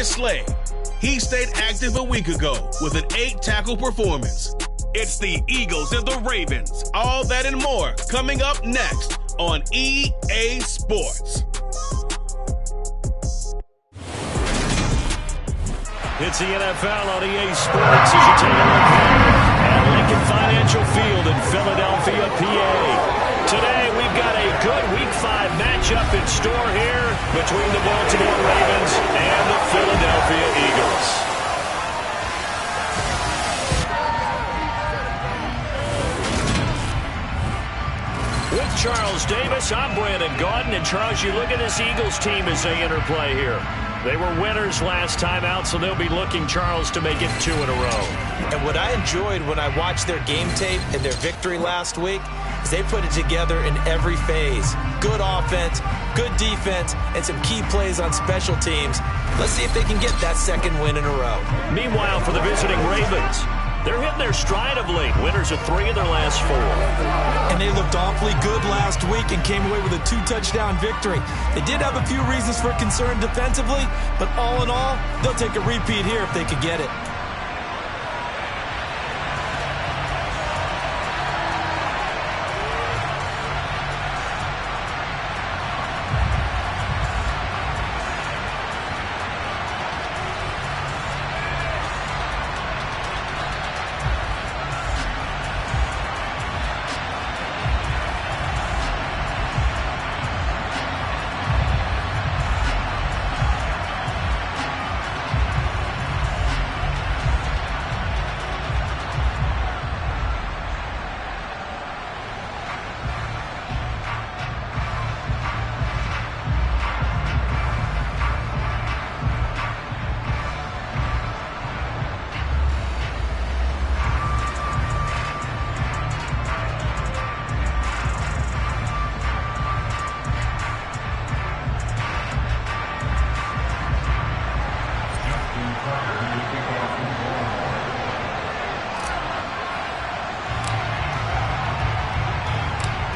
Darius Slay. He stayed active a week ago with an 8-tackle performance. It's the Eagles and the Ravens. All that and more coming up next on EA Sports. It's the NFL on EA Sports as you take a look at Lincoln Financial Field in Philadelphia, PA. Today we've got a good Week 5 matchup in store here between the Baltimore Ravens and the Philadelphia Eagles. With Charles Davis, I'm Brandon Gaudin. And Charles, you look at this Eagles team as they interplay here. They were winners last time out, so they'll be looking, Charles, to make it 2 in a row. And what I enjoyed when I watched their game tape and their victory last week is they put it together in every phase. Good offense, good defense, and some key plays on special teams. Let's see if they can get that second win in a row. Meanwhile, for the visiting Ravens, they're hitting their stride of late. Winners of 3 of their last 4. And they looked awfully good last week and came away with a 2-touchdown victory. They did have a few reasons for concern defensively, but all in all, they'll take a repeat here if they could get it.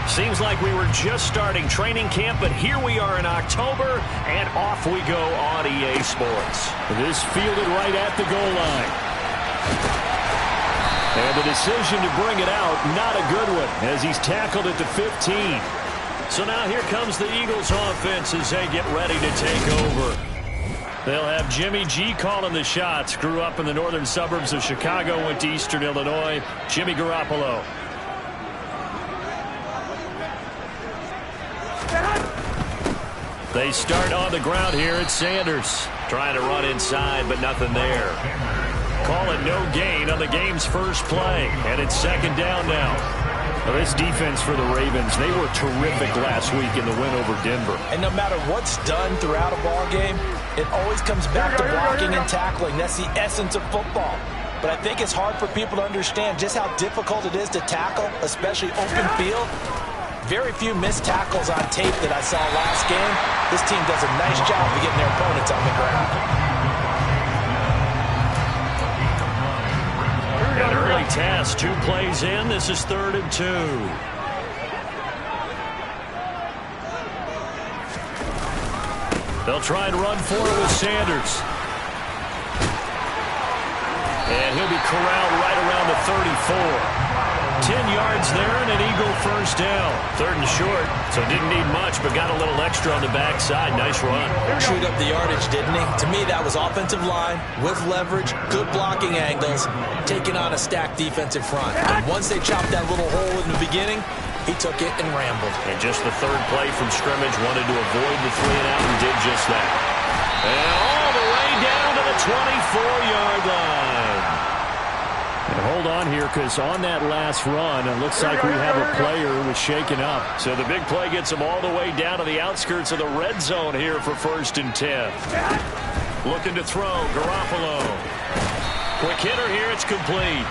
Seems like we were just starting training camp, but here we are in October, and off we go on EA Sports. This fielded right at the goal line. And the decision to bring it out, not a good one, as he's tackled at the 15. So now here comes the Eagles offense as they get ready to take over. They'll have Jimmy G calling the shots. Grew up in the northern suburbs of Chicago, went to Eastern Illinois. Jimmy Garoppolo. They start on the ground here at Sanders. Trying to run inside, but nothing there. Call it no gain on the game's first play. And it's second down now. Well, this defense for the Ravens, they were terrific last week in the win over Denver. And no matter what's done throughout a ball game, it always comes back to blocking and tackling. That's the essence of football. But I think it's hard for people to understand just how difficult it is to tackle, especially open field. Very few missed tackles on tape that I saw last game. This team does a nice job of getting their opponents on the ground. An early task, 2 plays in. This is 3rd and 2. They'll try and run for it with Sanders. And he'll be corralled right around the 34. 10 yards there and an Eagle first down. 3rd and short, so didn't need much, but got a little extra on the backside. Nice run. Chewed up the yardage, didn't he? To me, that was offensive line with leverage, good blocking angles, taking on a stacked defensive front. And once they chopped that little hole in the beginning, he took it and rambled. And just the 3rd play from scrimmage, wanted to avoid the 3 and out and did just that. And all the way down to the 24-yard line. And hold on here, because on that last run, it looks like we have a player who was shaken up. So the big play gets him all the way down to the outskirts of the red zone here for 1st and 10. Looking to throw, Garoppolo. Quick hitter here, it's complete.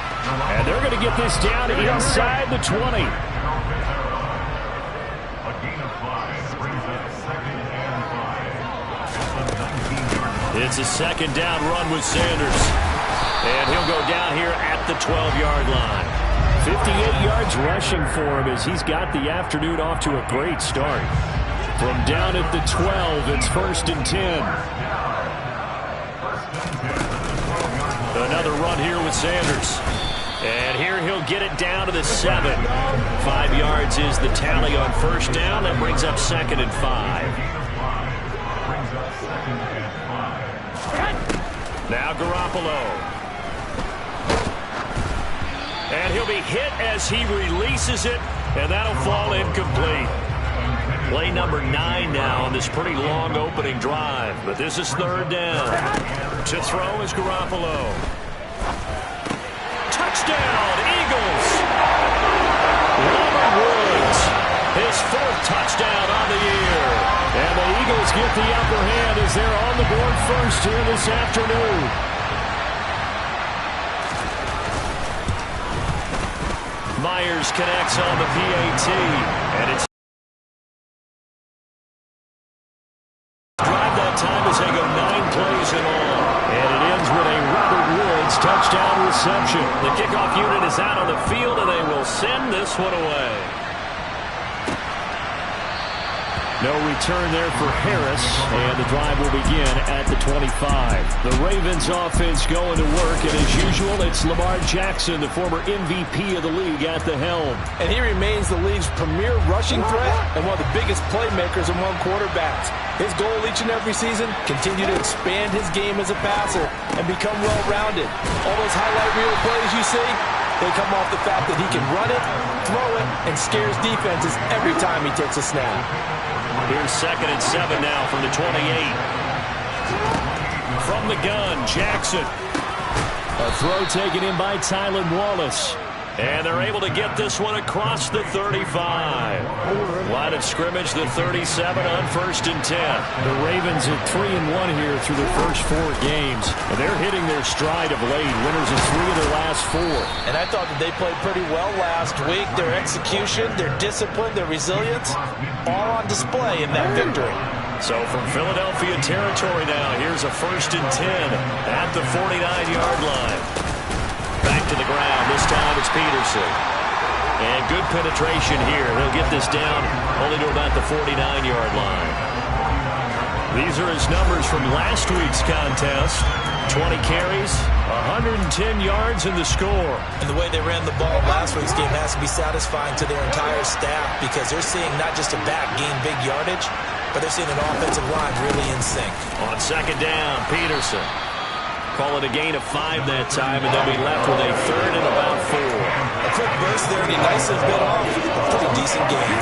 And they're going to get this down inside the 20. It's a 2nd down run with Sanders. And he'll go down here at the 12-yard line. 58 yards rushing for him as he's got the afternoon off to a great start. From down at the 12, it's 1st and 10. Another run here with Sanders. And here he'll get it down to the 7. 5 yards is the tally on first down. That brings up 2nd and 5. Now Garoppolo. And he'll be hit as he releases it, and that'll fall incomplete. Play number 9 now on this pretty long opening drive, but this is 3rd down. To throw is Garoppolo. Touchdown, Eagles! Robert Woods, his 4th touchdown on the year. And the Eagles get the upper hand as they're on the board first here this afternoon. Myers connects on the PAT, and it's drive that time as they go 9 plays in all. And it ends with a Robert Woods touchdown reception. The kickoff unit is out on the field, and they will send this one away. No return there for Harris, and the drive will begin at the 25. The Ravens offense going to work, and as usual, it's Lamar Jackson, the former MVP of the league, at the helm. And he remains the league's premier rushing threat and one of the biggest playmakers among quarterbacks. His goal each and every season, continue to expand his game as a passer and become well-rounded. All those highlight reel plays you see, they come off the fact that he can run it, throw it, and scares defenses every time he takes a snap. Here's 2nd and 7 now from the 28. From the gun, Jackson. A throw taken in by Tylan Wallace. And they're able to get this one across the 35. Line of scrimmage, the 37 on 1st and 10. The Ravens at 3-1 here through their first 4 games. And they're hitting their stride of late. Winners of 3 of their last 4. And I thought that they played pretty well last week. Their execution, their discipline, their resilience, all on display in that victory. So from Philadelphia territory now, here's a 1st and 10 at the 49-yard line. Back to the ground. This time it's Peterson. And good penetration here. He'll get this down only to about the 49-yard line. These are his numbers from last week's contest. 20 carries, 110 yards in the score. And the way they ran the ball last week's game has to be satisfying to their entire staff because they're seeing not just a back gain big yardage, but they're seeing an offensive line really in sync. On 2nd down, Peterson. Call it a gain of 5 that time, and they'll be left with a 3rd and about 4. A quick burst there, and he nicely bit off a pretty decent gain.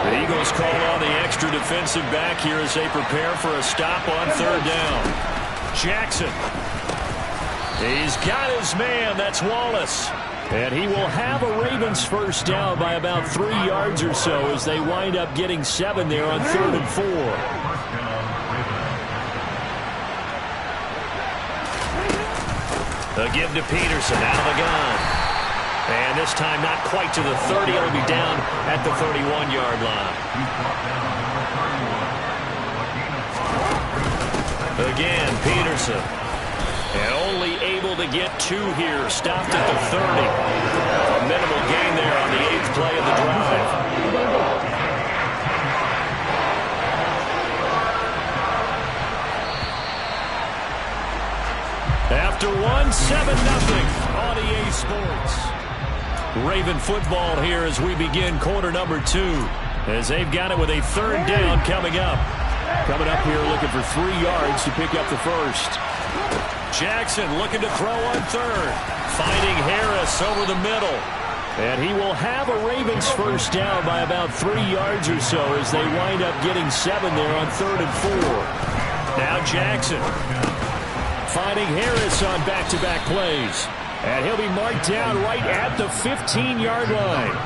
The Eagles call on the extra defensive back here as they prepare for a stop on 3rd down. Jackson. He's got his man. That's Wallace. And he will have a Ravens 1st down by about 3 yards or so as they wind up getting 7 there on 3rd and 4. A give to Peterson out of the gun. And this time not quite to the 30. It'll be down at the 31-yard line. Again, Peterson. And only able to get 2 here. Stopped at the 30. A minimal gain there on the 8th play of the drive. After 1, 7-0 on EA Sports. Raven football here as we begin quarter number 2. As they've got it with a 3rd down coming up. Coming up here looking for 3 yards to pick up the 1st. Jackson looking to throw on 3rd. Finding Harris over the middle. And he will have a Ravens 1st down by about 3 yards or so as they wind up getting 7 there on 3rd and 4. Now Jackson. Finding Harris on back-to-back plays. And he'll be marked down right at the 15-yard line.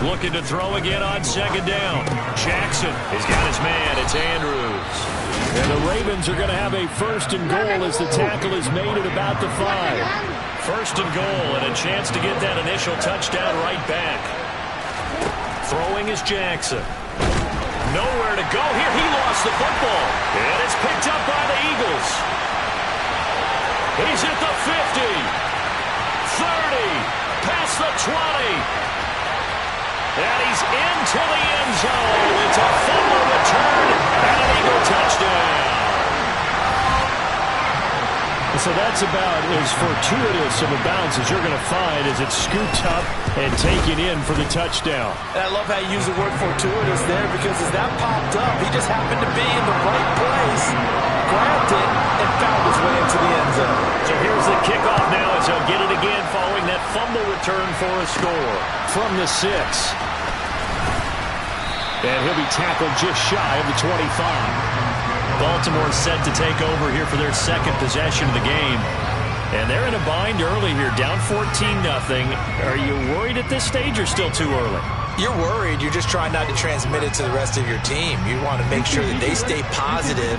Looking to throw again on 2nd down. Jackson has got his man. It's Andrews. And the Ravens are going to have a 1st and goal as the tackle is made at about the 5. 1st and goal and a chance to get that initial touchdown right back. Throwing is Jackson. Nowhere to go here. He lost the football. And it's picked up by the Eagles. He's at the 50. 30. Past the 20. And he's into the end zone. It's a fumble return and an Eagle touchdown. So that's about as fortuitous of a bounce as you're going to find as it's scooped up and taken in for the touchdown. And I love how you use the word fortuitous there, because as that popped up, he just happened to be in the right place, grabbed it, and found his way into the end zone. So here's the kickoff now as he'll get it again following that fumble return for a score from the 6. And he'll be tackled just shy of the 25. Baltimore set to take over here for their second possession of the game. And they're in a bind early here, down 14-0. Are you worried at this stage or still too early? You're worried. You're just trying not to transmit it to the rest of your team. You want to make sure that they stay positive.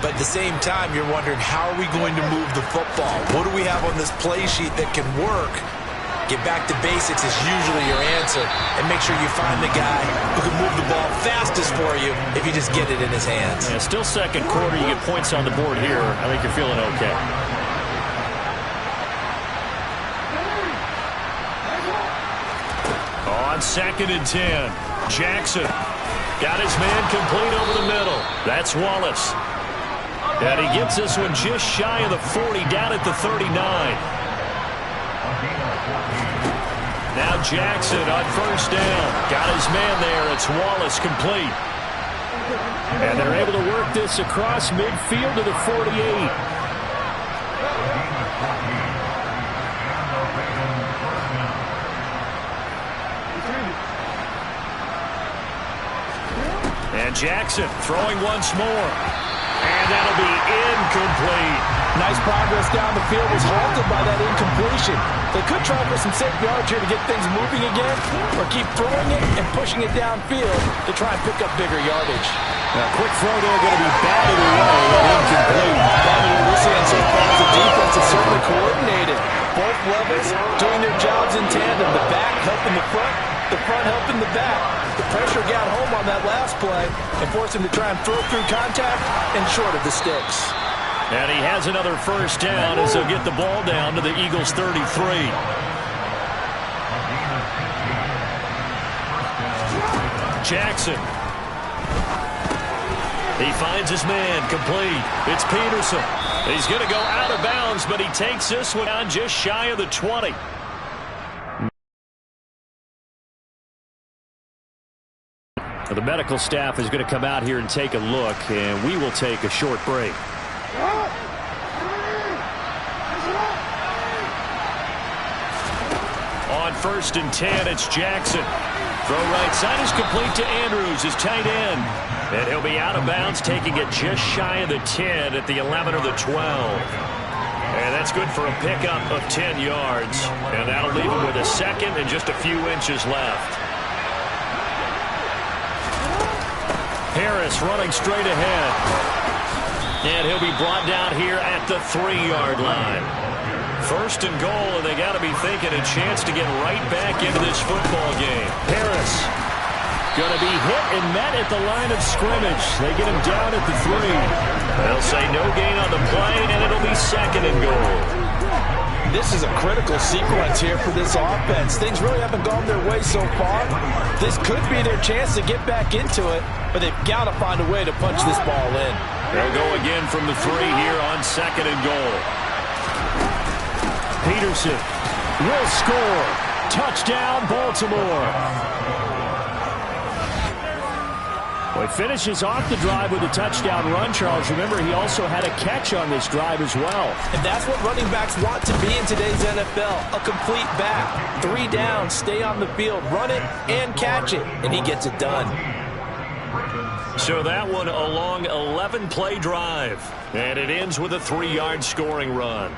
But at the same time, you're wondering, how are we going to move the football? What do we have on this play sheet that can work? Get back to basics is usually your answer. And make sure you find the guy who can move the ball fastest for you if you just get it in his hands. Yeah, still second quarter. You get points on the board here. I think you're feeling okay. On 2nd and 10, Jackson got his man complete over the middle. That's Wallace. And he gets this one just shy of the 40, down at the 39. Now Jackson on 1st down. Got his man there. It's Wallace complete. And they're able to work this across midfield to the 48. And Jackson throwing once more. And that'll be incomplete. Nice progress down the field, was halted by that incompletion. They could try for some safe yards here to get things moving again, or keep throwing it and pushing it downfield to try and pick up bigger yardage. Now, quick throw there, going to be batted away and incomplete. Probably what we're seeing so far as the defense is certainly coordinated. Both levels doing their jobs in tandem. The back helping the front helping the back. The pressure got home on that last play and forced him to try and throw through contact and short of the sticks. And he has another 1st down as they'll get the ball down to the Eagles' 33. Jackson. He finds his man complete. It's Peterson. He's going to go out of bounds, but he takes this one down just shy of the 20. The medical staff is going to come out here and take a look, and we will take a short break. On 1st and 10, it's Jackson. Throw right side is complete to Andrews, his tight end. And he'll be out of bounds, taking it just shy of the 10 at the 11 or the 12. And that's good for a pickup of 10 yards. And that'll leave him with a second and just a few inches left. Harris running straight ahead. And he'll be brought down here at the 3-yard line. 1st and goal, and they got to be thinking a chance to get right back into this football game. Harris going to be hit and met at the line of scrimmage. They get him down at the 3. They'll say no gain on the play, and it'll be 2nd and goal. This is a critical sequence here for this offense. Things really haven't gone their way so far. This could be their chance to get back into it, but they've got to find a way to punch this ball in. They'll go again from the 3 here on 2nd and goal. Peterson will score. Touchdown, Baltimore. Well, he finishes off the drive with a touchdown run, Charles. Remember, he also had a catch on this drive as well. And that's what running backs want to be in today's NFL. A complete back. 3 down, stay on the field, run it, and catch it. And he gets it done. So that one a long 11-play drive. And it ends with a 3-yard scoring run.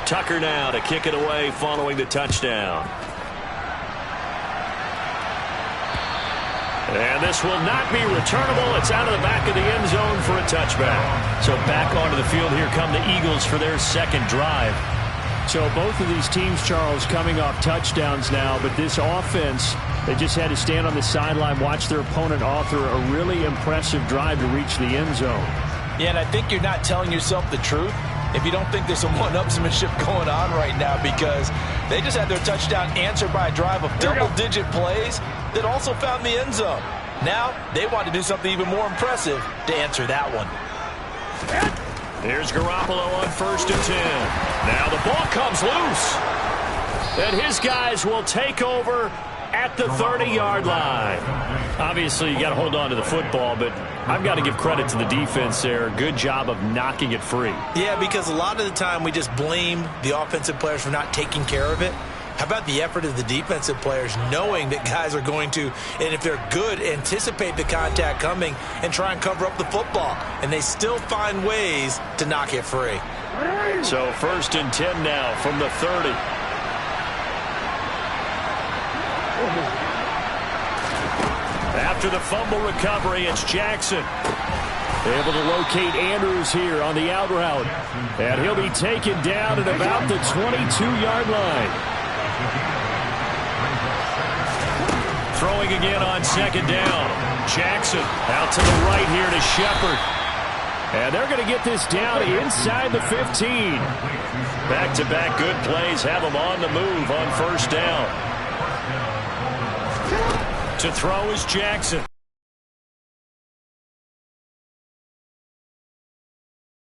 Tucker now to kick it away following the touchdown. And this will not be returnable. It's out of the back of the end zone for a touchback. So back onto the field here come the Eagles for their second drive. So both of these teams, Charles, coming off touchdowns now, but this offense, they just had to stand on the sideline, watch their opponent author a really impressive drive to reach the end zone. Yeah, and I think you're not telling yourself the truth if you don't think there's some one-upsmanship going on right now, because they just had their touchdown answered by a drive of double-digit plays that also found the end zone. Now they want to do something even more impressive to answer that one. Here's Garoppolo on 1st and 10. Now the ball comes loose. And his guys will take over at the 30-yard line. Obviously, you got to hold on to the football, but I've got to give credit to the defense there. Good job of knocking it free. Yeah, because a lot of the time we just blame the offensive players for not taking care of it. How about the effort of the defensive players knowing that guys are going to, and if they're good, anticipate the contact coming and try and cover up the football. And they still find ways to knock it free. So 1st and 10 now from the 30. After the fumble recovery, it's Jackson. Able to locate Andrews here on the out route. And he'll be taken down at about the 22-yard line. Throwing again on 2nd down. Jackson out to the right here to Shepard. And they're going to get this down inside the 15. Back-to-back good plays have them on the move on 1st down. To throw is Jackson.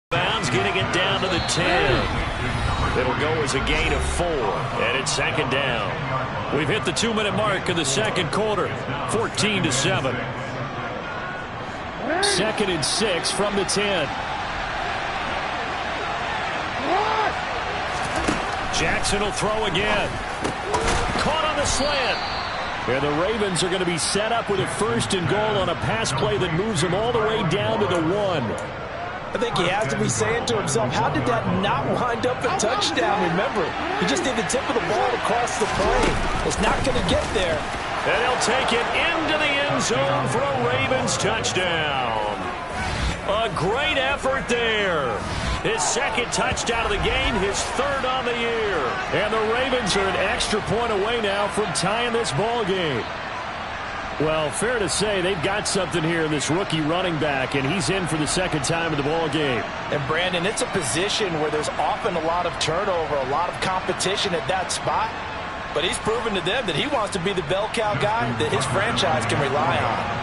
Bounds getting it down to the 10. It'll go as a gain of 4, and it's 2nd down. We've hit the 2-minute mark of the second quarter, 14-7. 2nd and 6 from the 10. Jackson will throw again. Caught on the slant. And the Ravens are going to be set up with a 1st and goal on a pass play that moves them all the way down to the 1. I think he has to be saying to himself, how did that not wind up a touchdown? Remember, he just did the tip of the ball across the plane. It's not going to get there. And he'll take it into the end zone for a Ravens touchdown. A great effort there. His 2nd touchdown of the game, his 3rd on the year. And the Ravens are an extra point away now from tying this ball game. Well, fair to say they've got something here in this rookie running back, and he's in for the 2nd time in the ball game. And, Brandon, it's a position where there's often a lot of turnover, a lot of competition at that spot. But he's proven to them that he wants to be the bell cow guy that his franchise can rely on.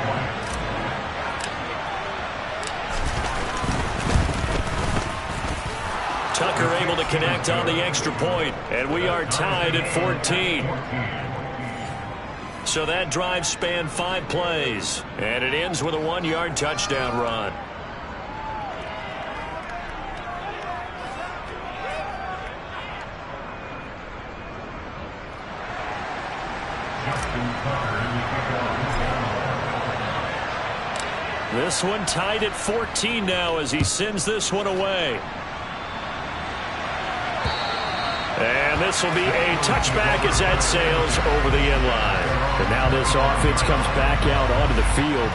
Tucker able to connect on the extra point, and we are tied at 14. So that drive spanned 5 plays, and it ends with a 1-yard touchdown run. This one tied at 14 now as he sends this one away. And this will be a touchback as that sails over the end line. And now this offense comes back out onto the field.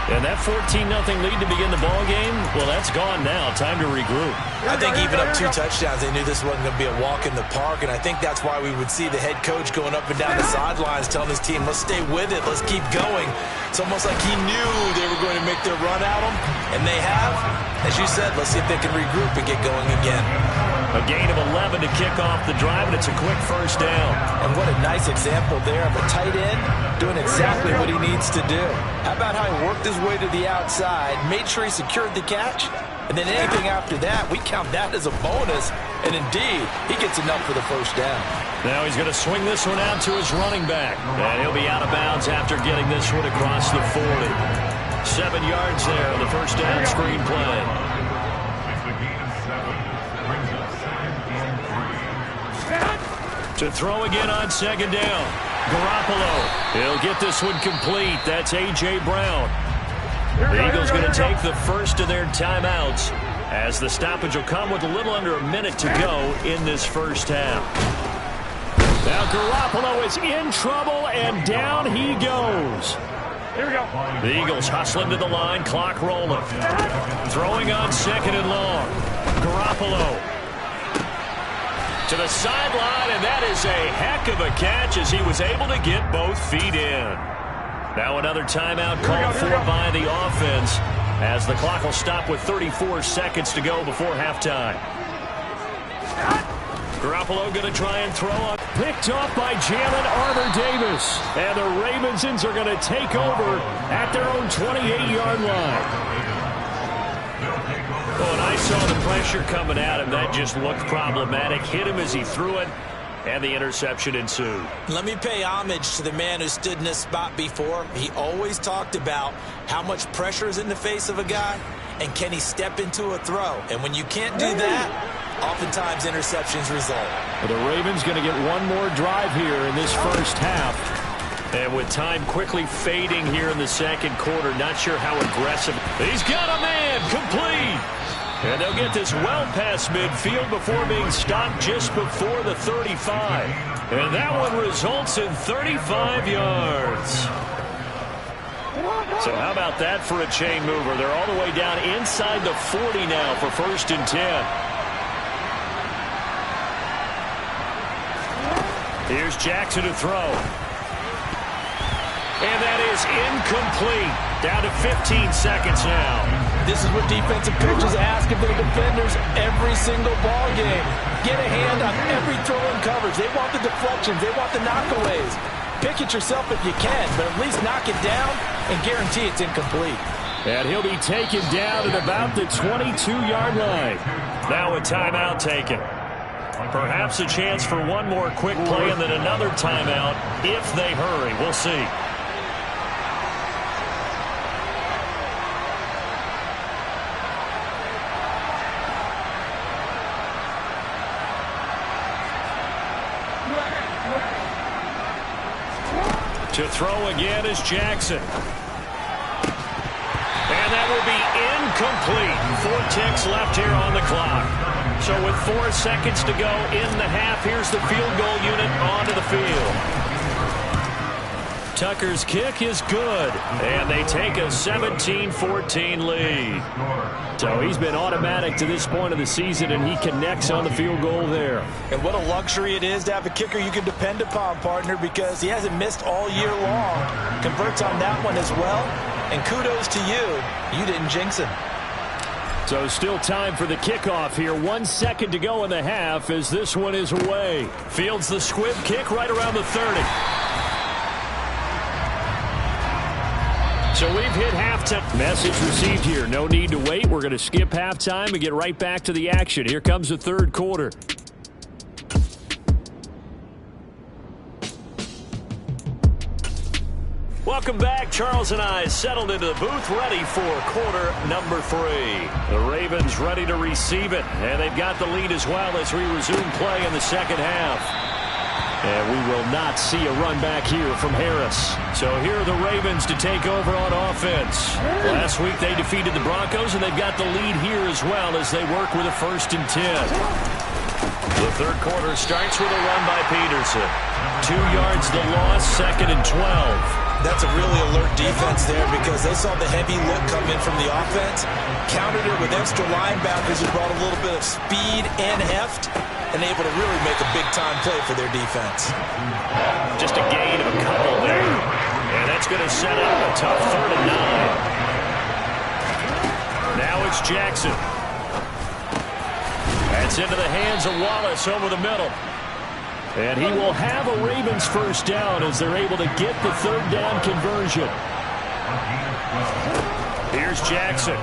And that 14-0 lead to begin the ball game, well, that's gone now. Time to regroup. I think even up 2 touchdowns, they knew this wasn't going to be a walk in the park. And I think that's why we would see the head coach going up and down the sidelines telling his team, let's stay with it, let's keep going. It's almost like he knew they were going to make their run at him. And they have. As you said, let's see if they can regroup and get going again. A gain of 11 to kick off the drive, and it's a quick 1st down. And what a nice example there of a tight end doing exactly what he needs to do. How about how he worked his way to the outside, made sure he secured the catch, and then anything after that, we count that as a bonus. And indeed, he gets enough for the 1st down. Now he's going to swing this one out to his running back. And he'll be out of bounds after getting this one across the 40. 7 yards there on the 1st down screen play. To throw again on 2nd down. Garoppolo. He'll get this one complete. That's A.J. Brown. The Eagles going to take the first of their timeouts as the stoppage will come with a little under a minute to go in this 1st half. Now Garoppolo is in trouble, and down he goes. The Eagles hustling to the line, clock rolling. Throwing on 2nd and long. Garoppolo to the sideline, and that is a heck of a catch as he was able to get both feet in. Now another timeout called for by the offense as the clock will stop with 34 seconds to go before halftime. Garoppolo going to try and throw on. Picked off by Jalen Armour-Davis. And the Ravensons are going to take over at their own 28-yard line. Oh, and I saw the pressure coming at him. That just looked problematic. Hit him as he threw it, and the interception ensued. Let me pay homage to the man who stood in this spot before. He always talked about how much pressure is in the face of a guy, and can he step into a throw. And when you can't do that, oftentimes interceptions result. Well, the Ravens going to get one more drive here in this first half. And with time quickly fading here in the second quarter, not sure how aggressive. He's got a man, complete. And they'll get this well past midfield before being stopped just before the 35. And that one results in 35 yards. So how about that for a chain mover? They're all the way down inside the 40 now for 1st and 10. Here's Jackson to throw. And that is incomplete. Down to 15 seconds now. This is what defensive coaches ask of their defenders every single ball game. Get a hand on every throw in coverage. They want the deflections. They want the knockaways. Pick it yourself if you can, but at least knock it down and guarantee it's incomplete. And he'll be taken down at about the 22-yard line. Now a timeout taken. Perhaps a chance for one more quick play and then another timeout if they hurry. We'll see. To throw again is Jackson. And that will be incomplete. 4 ticks left here on the clock. So with 4 seconds to go in the half, here's the field goal unit onto the field. Tucker's kick is good, and they take a 17-14 lead. So he's been automatic to this point of the season, and he connects on the field goal there. And what a luxury it is to have a kicker you can depend upon, partner, because he hasn't missed all year long. Converts on that one as well, and kudos to you. You didn't jinx him. So still time for the kickoff here. 1 second to go in the half as this one is away. Fields the squib kick right around the 30. So we've hit halftime. Message received here. No need to wait. We're going to skip halftime and get right back to the action. Here comes the third quarter. Welcome back. Charles and I settled into the booth, ready for quarter number 3. The Ravens ready to receive it, and they've got the lead as well as we resume play in the second half. And we will not see a run back here from Harris. So here are the Ravens to take over on offense. Last week they defeated the Broncos, and they've got the lead here as well as they work with a 1st and 10. The third quarter starts with a run by Peterson. 2 yards the loss, 2nd and 12. That's a really alert defense there because they saw the heavy look come in from the offense, countered it with extra linebackers who brought a little bit of speed and heft, and able to really make a big-time play for their defense. Just a gain of a couple there. And that's going to set up a tough 3rd and 9. Now it's Jackson. That's into the hands of Wallace over the middle. And he will have a Ravens first down as they're able to get the 3rd down conversion. Here's Jackson.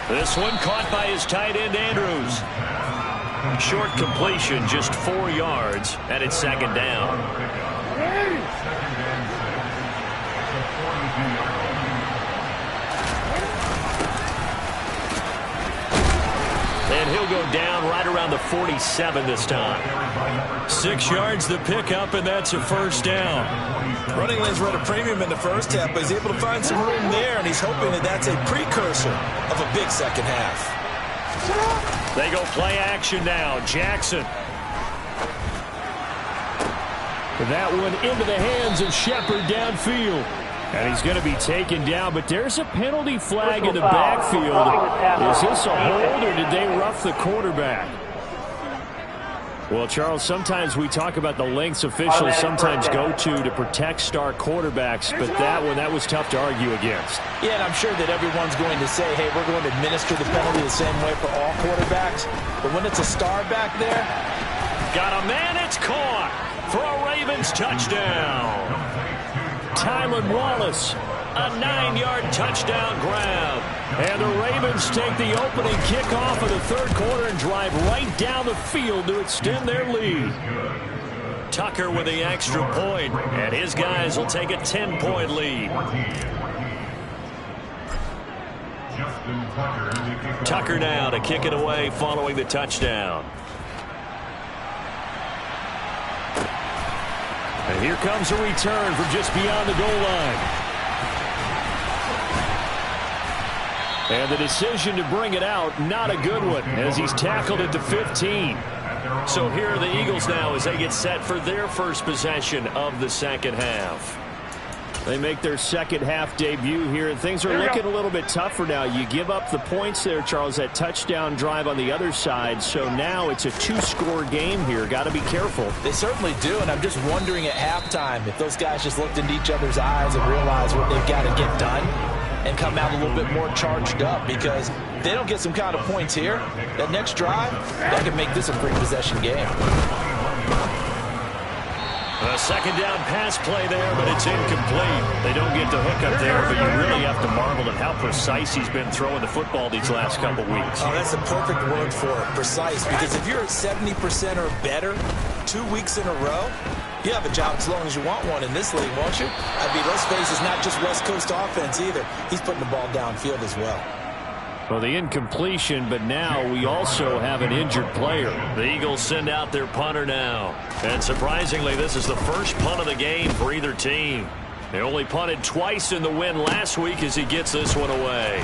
This one caught by his tight end, Andrews. Short completion, just 4 yards, and it's 2nd down. And he'll go down right around the 47 this time. 6 yards the pickup, and that's a first down. Running lanes were at a premium in the first half, but he's able to find some room there, and he's hoping that that's a precursor of a big second half. They go play action now. Jackson. That one into the hands of Shepard downfield. And he's going to be taken down, but there's a penalty flag in the backfield. Is this a hold, or did they rough the quarterback? Well, Charles, sometimes we talk about the lengths officials sometimes go to protect star quarterbacks, but that was tough to argue against. Yeah, and I'm sure that everyone's going to say, hey, we're going to administer the penalty the same way for all quarterbacks. But when it's a star back there, got a man, it's caught for a Ravens touchdown. Tylan Wallace, a 9-yard touchdown grab. And the Ravens take the opening kickoff of the third quarter and drive right down the field to extend their lead. Tucker with the extra point, and his guys will take a 10-point lead. Tucker now to kick it away following the touchdown. And here comes a return from just beyond the goal line. And the decision to bring it out, not a good one, as he's tackled at the 15. So here are the Eagles now as they get set for their first possession of the second half. They make their second half debut here, and things are looking a little bit tougher now. You give up the points there, Charles, that touchdown drive on the other side. So now it's a 2-score game here. Got to be careful. They certainly do, and I'm just wondering at halftime if those guys just looked into each other's eyes and realized what they've got to get done and come out a little bit more charged up, because if they don't get some kind of points here, that next drive, that could make this a free possession game. A second down pass play there, but it's incomplete. They don't get the hook up there, but you really have to marvel at how precise he's been throwing the football these last couple weeks. Oh, that's the perfect word for it, precise, because if you're at 70% or better 2 weeks in a row, you have a job as long as you want one in this league, won't you? I mean, let's face it, it's not just West Coast offense either. He's putting the ball downfield as well. Well, the incompletion, but now we also have an injured player. The Eagles send out their punter now. And surprisingly, this is the first punt of the game for either team. They only punted twice in the win last week as he gets this one away.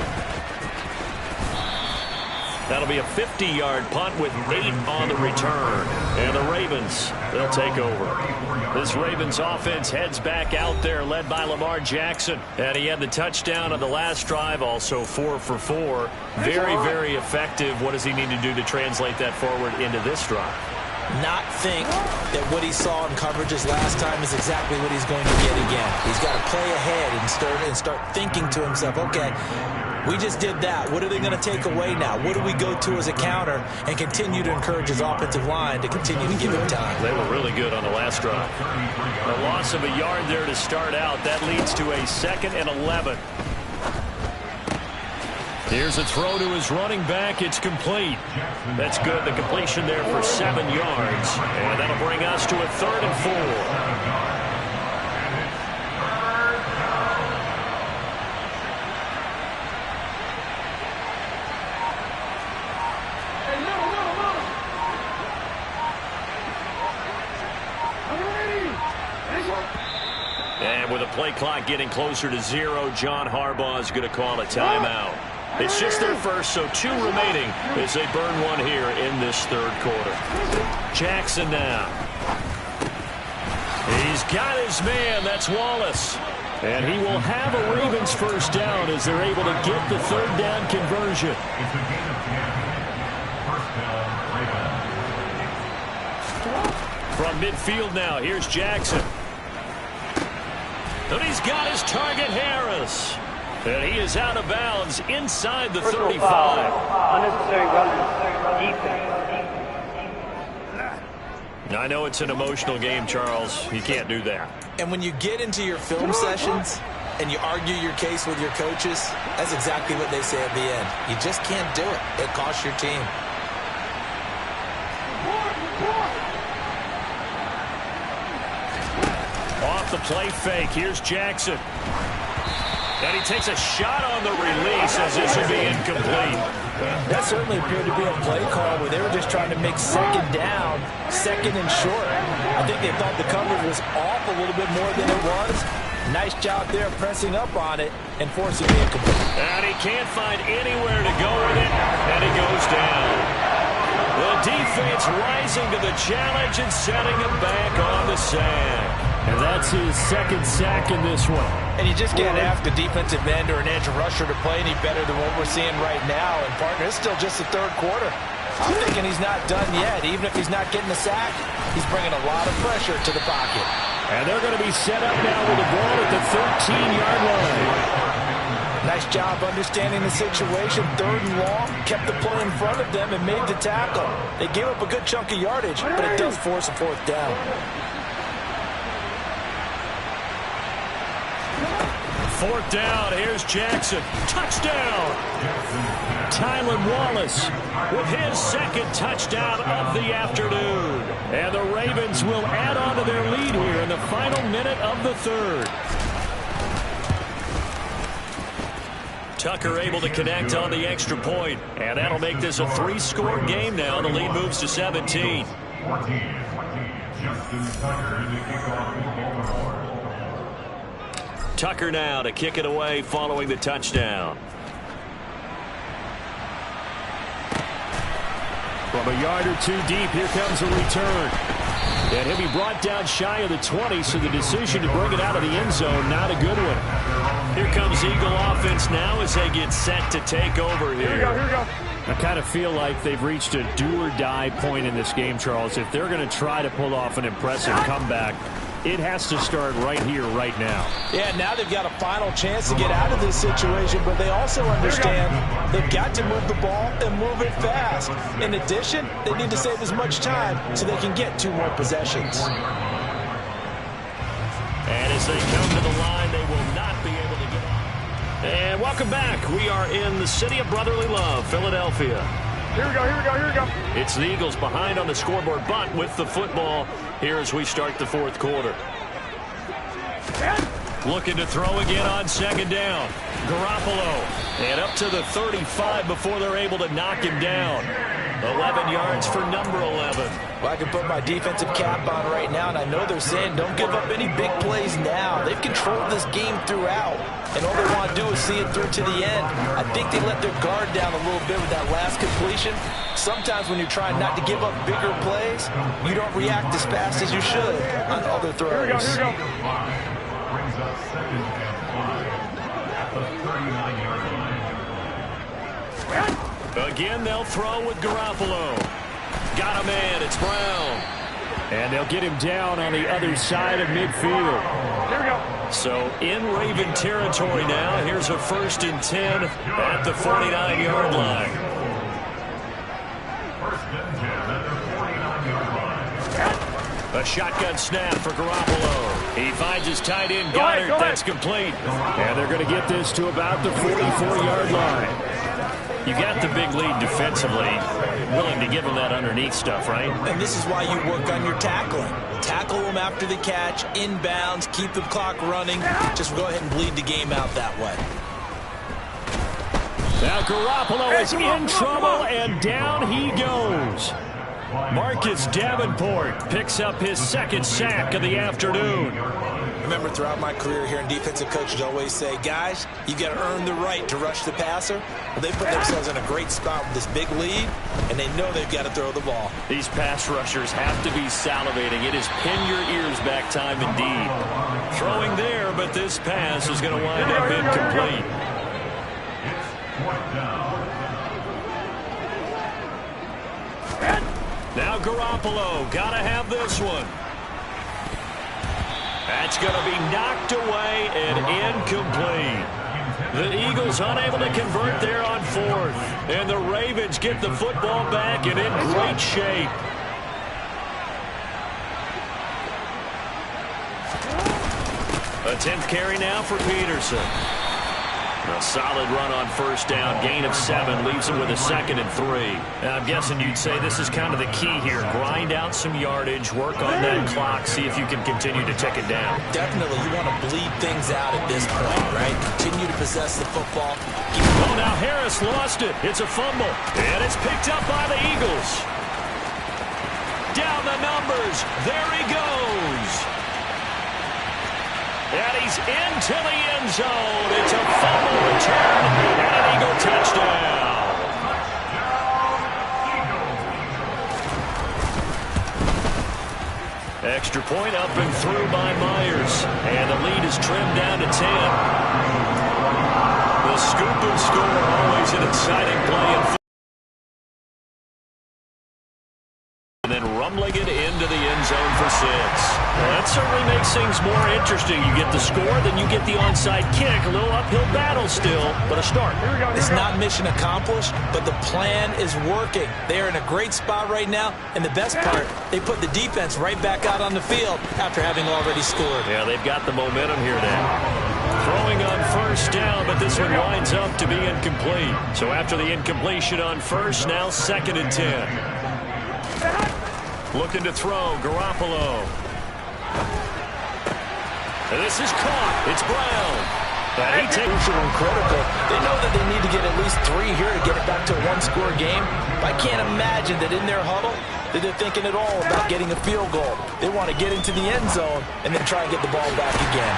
That'll be a 50-yard punt with 8 on the return. And the Ravens, they'll take over. This Ravens offense heads back out there, led by Lamar Jackson. And he had the touchdown on the last drive, also 4 for 4. Very, very effective. What does he need to do to translate that forward into this drive? Not think that what he saw in coverages last time is exactly what he's going to get again. He's got to play ahead and start thinking to himself, okay, we just did that. What are they going to take away now? What do we go to as a counter? And continue to encourage his offensive line to continue to give him time. They were really good on the last drive. A loss of a yard there to start out. That leads to a 2nd and 11. Here's a throw to his running back. It's complete. That's good. The completion there for 7 yards. And that'll bring us to a 3rd and 4. And with the play clock getting closer to 0, John Harbaugh is going to call a timeout. It's just their first, so 2 remaining as they burn one here in this third quarter. Jackson now. He's got his man. That's Wallace. And he will have a Ravens first down as they're able to get the 3rd down conversion. From midfield now, here's Jackson. And he's got his target, Harris. And he is out of bounds inside the 35. Unnecessary running. Defense. I know it's an emotional game, Charles. You can't do that. And when you get into your film sessions and you argue your case with your coaches, that's exactly what they say at the end. You just can't do it. It costs your team. Off the play fake. Here's Jackson. And he takes a shot on the release as this will be incomplete. That certainly appeared to be a play call where they were just trying to make 2nd down, 2nd and short. I think they thought the coverage was off a little bit more than it was. Nice job there pressing up on it and forcing the incomplete. And he can't find anywhere to go with it, and he goes down. The defense It's rising to the challenge and setting him back on the sack. And that's his second sack in this one. And you just can't ask a defensive end or an edge rusher to play any better than what we're seeing right now. And, partner, it's still just the third quarter. I'm thinking he's not done yet. Even if he's not getting a sack, he's bringing a lot of pressure to the pocket. And they're going to be set up now with the ball at the 13-yard line. Nice job understanding the situation. Third and long, kept the play in front of them and made the tackle. They gave up a good chunk of yardage, but it does force a fourth down. Fourth down, here's Jackson. Touchdown! Tylan Wallace with his second touchdown of the afternoon. And the Ravens will add on to their lead here in the final minute of the third. Tucker able to connect on the extra point, and that'll make this a 3-score game now. The lead moves to 17. Tucker now to kick it away following the touchdown. From a yard or two deep, here comes a return. And he'll be brought down shy of the 20, so the decision to bring it out of the end zone, not a good one. Here comes Eagle offense now as they get set to take over here. Here we go. I kind of feel like they've reached a do-or-die point in this game, Charles. If they're going to try to pull off an impressive comeback, it has to start right here, right now. Yeah, now they've got a final chance to get out of this situation, but they also understand they've got to move the ball and move it fast. In addition, they need to save as much time so they can get 2 more possessions. And as they come to the line, they will not be able to get off. And welcome back. We are in the city of brotherly love, Philadelphia. Here we go. It's the Eagles behind on the scoreboard, but with the football here as we start the fourth quarter. Looking to throw again on second down. Garoppolo. And up to the 35 before they're able to knock him down. 11 yards for number 11. Well, I can put my defensive cap on right now, and I know they're saying don't give up any big plays now. They've controlled this game throughout, and all they want to do is see it through to the end. I think they let their guard down a little bit with that last completion. Sometimes when you're trying not to give up bigger plays, you don't react as fast as you should on other throws. Here we go. Brings up second and 5 at the 39-yard line. Again, they'll throw with Garoppolo. Got a man. It's Brown. And they'll get him down on the other side of midfield. Here we go. So in Raven territory now. Here's a 1st and 10 at the 49-yard line. 1st and 10 at the 49-yard line. A shotgun snap for Garoppolo. He finds his tight end, Goddard. That's complete. And they're going to get this to about the 44-yard line. You got the big lead defensively, willing to give them that underneath stuff, right? And this is why you work on your tackling. Tackle them after the catch, inbounds, keep the clock running. Just go ahead and bleed the game out that way. Now Garoppolo is in trouble, and down he goes. Marcus Davenport picks up his second sack of the afternoon. Remember, throughout my career here in defensive coaches always say, guys, you got to earn the right to rush the passer. Well, they put themselves in a great spot with this big lead, and they know they've got to throw the ball. These pass rushers have to be salivating. It is pin your ears back time indeed. Throwing there, but this pass is going to wind up incomplete. Now Garoppolo, got to have this one. That's going to be knocked away and incomplete. The Eagles unable to convert there on 4th. And the Ravens get the football back and in great shape. A 10th carry now for Peterson. A solid run on 1st down. Gain of 7 leaves him with a 2nd and 3. Now, I'm guessing you'd say this is kind of the key here. Grind out some yardage, work on that clock, see if you can continue to tick it down. Definitely, you want to bleed things out at this point, right? Continue to possess the football. Oh, now Harris lost it. It's a fumble, and it's picked up by the Eagles. Down the numbers. There he goes. And he's into the end zone. It's a fumble return and an Eagle touchdown. Extra point up and through by Myers. And the lead is trimmed down to 10. The scoop and score, always an exciting play in football. And then rumbling it into the end zone for 6. Well, that certainly makes things more interesting. You get the score, then you get the onside kick. A little uphill battle still, but a start. It's not mission accomplished, but the plan is working. They are in a great spot right now, and the best part, they put the defense right back out on the field after having already scored. Yeah, they've got the momentum here now. Throwing on first down, but this one winds up to be incomplete. So after the incompletion on first, now 2nd and 10. Looking to throw, Garoppolo. And this is caught. It's Brown. But he takes crucial and critical. They know that they need to get at least 3 here to get it back to a one-score game. But I can't imagine that in their huddle that they're thinking at all about getting a field goal. They want to get into the end zone and then try and get the ball back again.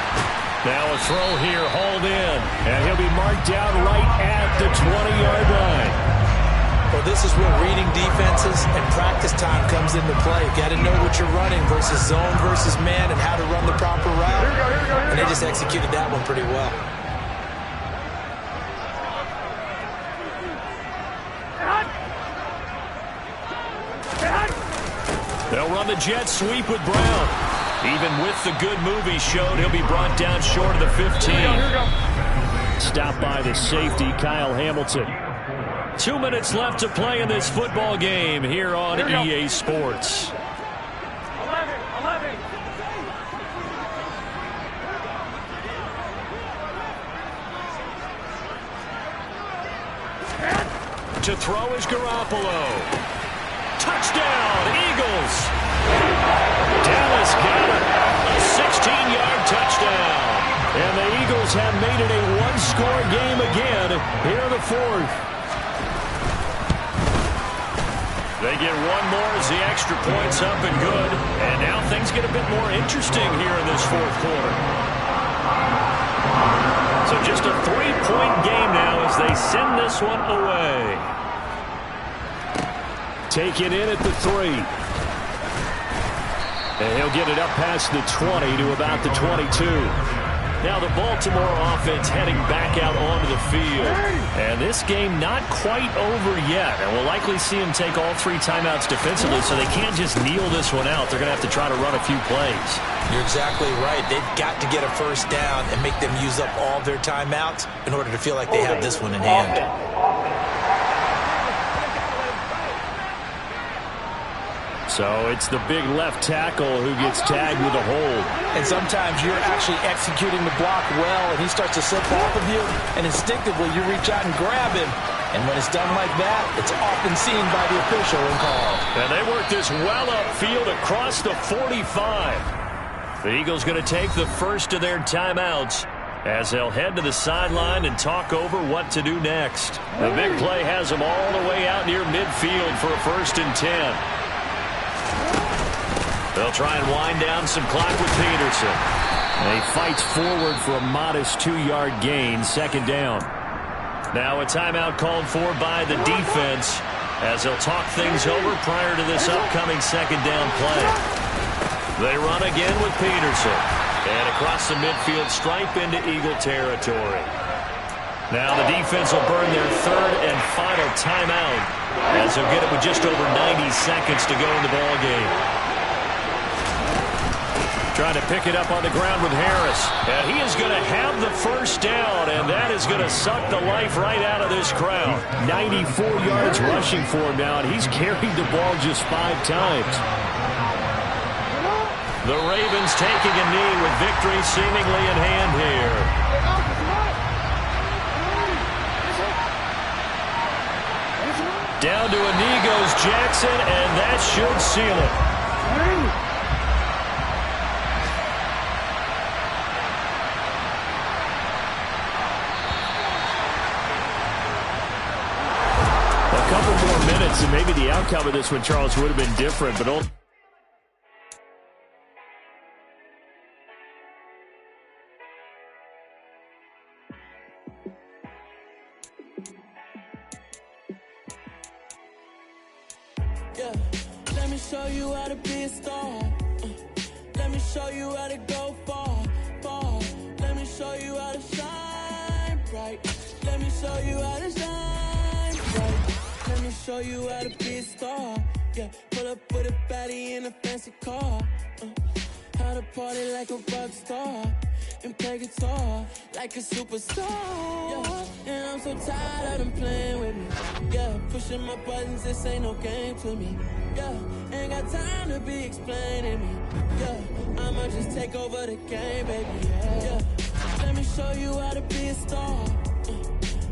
Now a throw here, hauled in. And he'll be marked down right at the 20-yard line. Well, this is where reading defenses and practice time comes into play. You got to know what you're running versus zone versus man and how to run the proper route. And they just executed that one pretty well. They'll run the jet sweep with Brown. Even with the good move he showed, he'll be brought down short of the 15. Stopped by the safety, Kyle Hamilton. 2 minutes left to play in this football game here on EA Sports. 11. To throw is Garoppolo. Touchdown, Eagles. Dallas got it. A 16-yard touchdown. And the Eagles have made it a one-score game again here in the 4th. They get one more as the extra point's up and good. And now things get a bit more interesting here in this 4th quarter. So just a 3-point game now as they send this one away. Take it in at the 3. And he'll get it up past the 20 to about the 22. Now the Baltimore offense heading back out onto the field. And this game not quite over yet. And we'll likely see them take all 3 timeouts defensively, so they can't just kneel this one out. They're going to have to try to run a few plays. You're exactly right. They've got to get a first down and make them use up all their timeouts in order to feel like they have this one in hand. So it's the big left tackle who gets tagged with a hold. And sometimes you're actually executing the block well, and he starts to slip off of you, and instinctively you reach out and grab him. And when it's done like that, it's often seen by the official and called. And they work this well upfield across the 45. The Eagles going to take the first of their timeouts as they'll head to the sideline and talk over what to do next. The big play has them all the way out near midfield for a 1st and 10. They'll try and wind down some clock with Peterson. And he fights forward for a modest 2-yard gain, 2nd down. Now a timeout called for by the defense as they'll talk things over prior to this upcoming 2nd down play. They run again with Peterson. And across the midfield stripe into Eagle territory. Now the defense will burn their 3rd and final timeout as they'll get it with just over 90 seconds to go in the ball game. Trying to pick it up on the ground with Harris. And he is going to have the first down, and that is going to suck the life right out of this crowd. 94 yards rushing for him now, and he's carried the ball just 5 times. The Ravens taking a knee with victory seemingly in hand here. Down to a knee goes Jackson, and that should seal it. A couple more minutes, and maybe the outcome of this one, Charles, would have been different, but ultimately. Yeah, let me show you how to be a star. Let me show you how to go far, far. Let me show you how to shine bright. Let me show you how to shine bright. Let me show you how to be a star. Yeah, pull up with a baddie in a fancy car. How to party like a rock star and play guitar like a superstar. Yeah, and I'm so tired of them playing with me. Yeah, pushing my buttons, this ain't no game to me. Yeah, ain't got time to be explaining me. Yeah, I'ma just take over the game, baby. Yeah, let me show you how to be a star.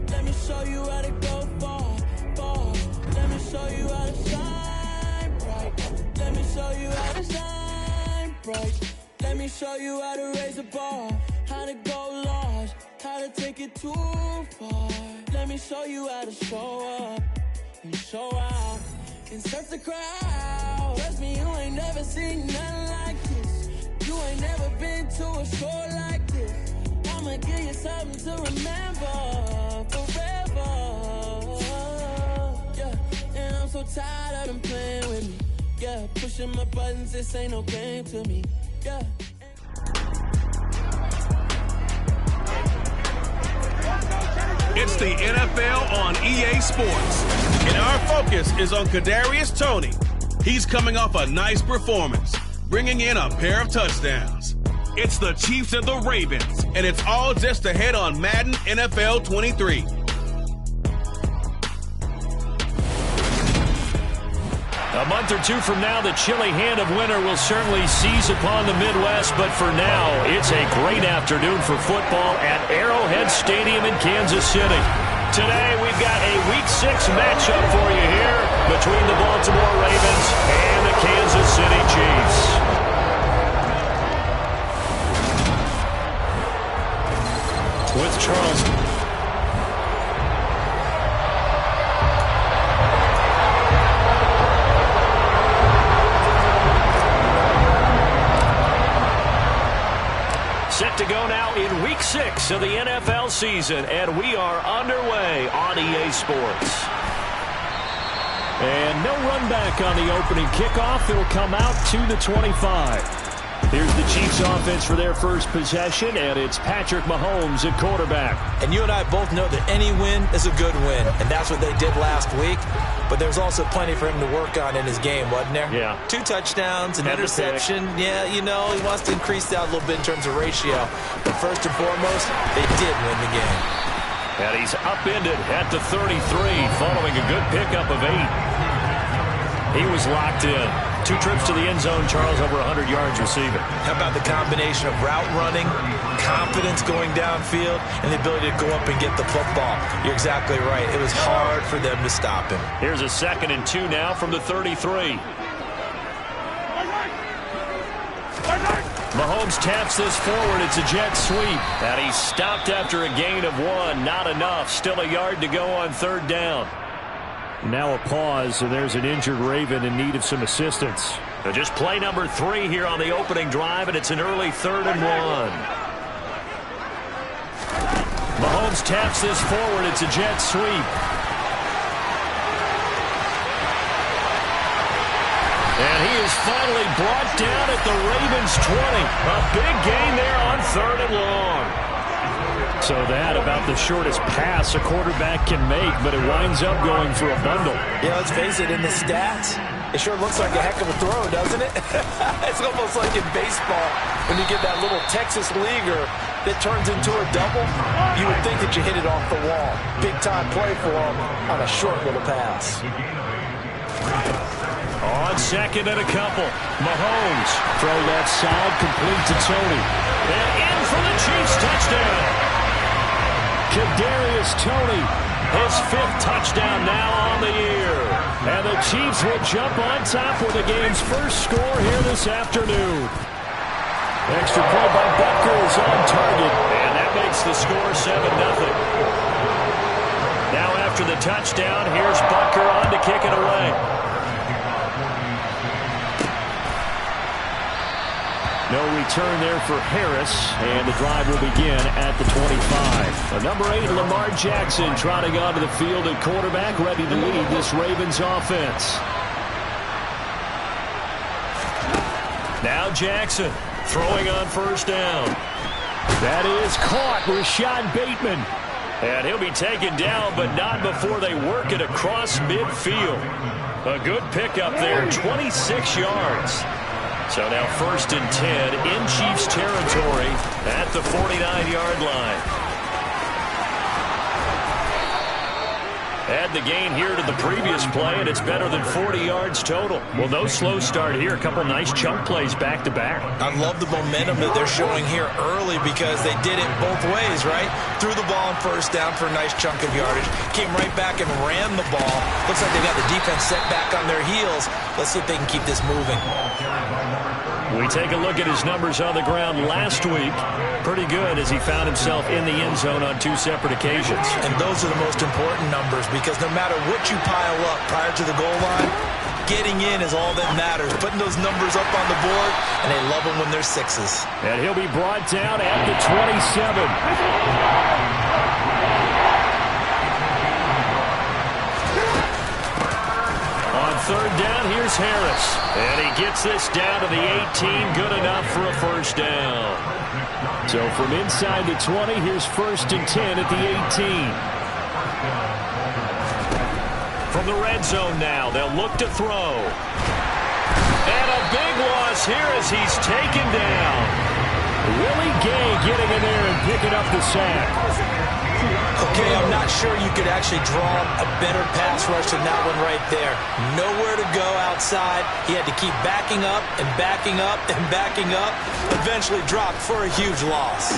Let me show you how to go far, far. Let me show you how to shine bright. Let me show you how to shine bright. Let me show you how to raise a bar, how to go large, how to take it too far. Let me show you how to show up and show out and surf the crowd. Trust me, you ain't never seen nothing like this. You ain't never been to a show like this. I'ma give you something to remember forever. Yeah, and I'm so tired of them playing with me. Yeah, pushing my buttons, this ain't no game to me. Yeah. It's the NFL on EA Sports, and our focus is on Kadarius Toney. He's coming off a nice performance, bringing in a pair of touchdowns. It's the Chiefs and the Ravens, and it's all just ahead on Madden NFL 23. A month or two from now, the chilly hand of winter will certainly seize upon the Midwest, but for now, it's a great afternoon for football at Arrowhead Stadium in Kansas City. Today, we've got a Week 6 matchup for you here between the Baltimore Ravens and the Kansas City Chiefs. With Charles. Set to go now in Week 6 of the NFL season, and we are underway on EA Sports. And no run back on the opening kickoff. It'll come out to the 25. Here's the Chiefs offense for their first possession, and it's Patrick Mahomes at quarterback. And you and I both know that any win is a good win, and that's what they did last week. But there's also plenty for him to work on in his game, wasn't there? Yeah. 2 touchdowns, an interception. Yeah, you know, he wants to increase that a little bit in terms of ratio. But first and foremost, they did win the game. And he's upended at the 33 following a good pickup of 8. He was locked in. 2 trips to the end zone, Charles, over 100 yards receiving. How about the combination of route running, confidence going downfield, and the ability to go up and get the football? You're exactly right. It was hard for them to stop him. Here's a 2nd and 2 now from the 33. Mahomes taps this forward. It's a jet sweep. And he's stopped after a gain of 1. Not enough. Still a yard to go on 3rd down. Now a pause, and there's an injured Raven in need of some assistance. So just play number 3 here on the opening drive, and it's an early 3rd and 1. Mahomes taps this forward. It's a jet sweep. And he is finally brought down at the Ravens 20. A big gain there on 3rd and long. So that about the shortest pass a quarterback can make, but it winds up going for a bundle. Yeah, let's face it, in the stats, it sure looks like a heck of a throw, doesn't it? It's almost like in baseball when you get that little Texas leaguer that turns into a double. You would think that you hit it off the wall. Big-time play for him on a short little pass. On 2nd and a couple, Mahomes throw left side, complete to Toney. And in for the Chiefs touchdown. Kadarius Toney, his 5th touchdown now on the year. And the Chiefs will jump on top with the game's first score here this afternoon. Extra point by Butker is on target, and that makes the score 7-0. Now after the touchdown, here's Butker on to kick it away. No return there for Harris, and the drive will begin at the 25. Number 8, Lamar Jackson, trotting onto the field at quarterback, ready to lead this Ravens offense. Now Jackson throwing on first down. That is caught. Rashad Bateman. And he'll be taken down, but not before they work it across midfield. A good pickup there, 26 yards. So now 1st and 10 in Chiefs territory at the 49-yard line. Add the gain here to the previous play, and it's better than 40 yards total. Well, no slow start here. A couple nice chunk plays back-to-back. I love the momentum that they're showing here early because they did it both ways, right? Threw the ball on first down for a nice chunk of yardage. Came right back and ran the ball. Looks like they got the defense set back on their heels. Let's see if they can keep this moving. We take a look at his numbers on the ground last week. Pretty good as he found himself in the end zone on 2 separate occasions. And those are the most important numbers because no matter what you pile up prior to the goal line, getting in is all that matters. Putting those numbers up on the board, and they love them when they're 6s. And he'll be brought down at the 27. Third down, here's Harris. And he gets this down to the 18. Good enough for a first down. So from inside the 20, here's 1st and 10 at the 18. From the red zone now, they'll look to throw. And a big loss here as he's taken down. Willie Gay getting in there and picking up the sack. Okay, I'm not sure you could actually draw a better pass rush than that one right there. Nowhere to go outside. He had to keep backing up and backing up and backing up. Eventually dropped for a huge loss.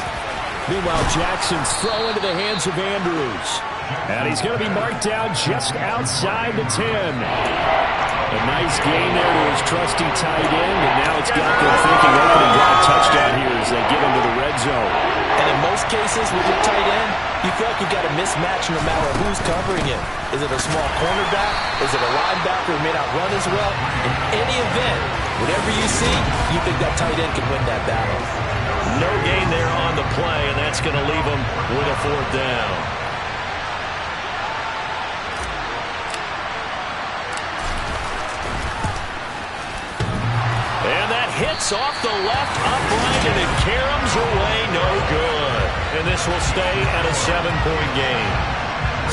Meanwhile, Jackson's throw into the hands of Andrews. And he's going to be marked down just outside the 10. A nice gain there to his trusty tight end, and now it's got them thinking opening drive touchdown here as they get into the red zone. And in most cases with your tight end, you feel like you've got a mismatch no matter who's covering him. Is it a small cornerback? Is it a linebacker who may not run as well? In any event, whatever you see, you think that tight end can win that battle. No gain there on the play, and that's going to leave him with a 4th down. And that hits off the left upright, and it caroms away, no good. And this will stay at a 7-point game.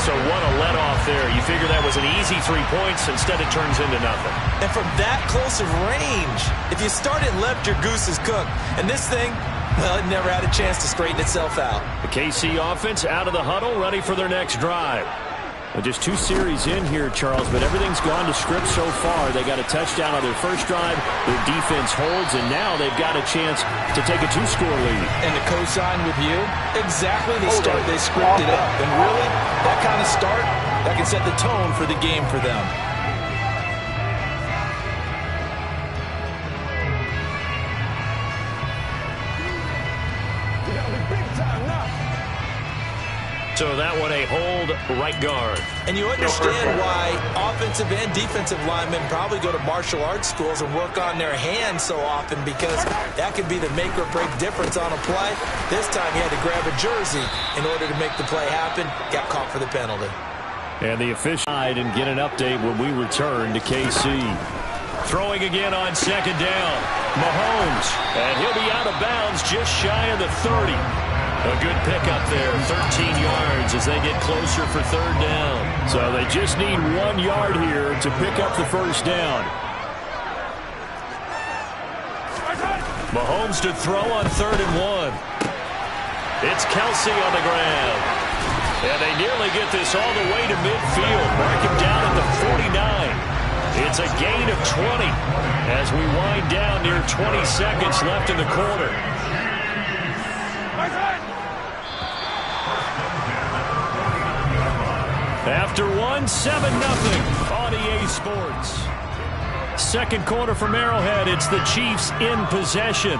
So what a let-off there. You figure that was an easy 3 points. Instead, it turns into nothing. And from that close of range, if you start it left, your goose is cooked. And this thing, well, it never had a chance to straighten itself out. The KC offense out of the huddle, ready for their next drive. Well, just 2 series in here, Charles, but everything's gone to script so far. They got a touchdown on their first drive. Their defense holds, and now they've got a chance to take a 2-score lead. And to co-sign with you, exactly the start they scripted up. And really, that kind of start, that can set the tone for the game for them. So that one a hold right guard. And you understand why offensive and defensive linemen probably go to martial arts schools and work on their hands so often because that could be the make or break difference on a play. This time he had to grab a jersey in order to make the play happen. Got caught for the penalty. And the official and get an update when we return to KC. Throwing again on 2nd down. Mahomes. And he'll be out of bounds just shy of the 30. A good pickup there, 13 yards as they get closer for 3rd down. So they just need 1 yard here to pick up the first down. Mahomes to throw on 3rd and 1. It's Kelsey on the ground. And they nearly get this all the way to midfield. Mark him down at the 49. It's a gain of 20 as we wind down near 20 seconds left in the quarter. After 7-0 on EA Sports. 2nd quarter from Arrowhead. It's the Chiefs in possession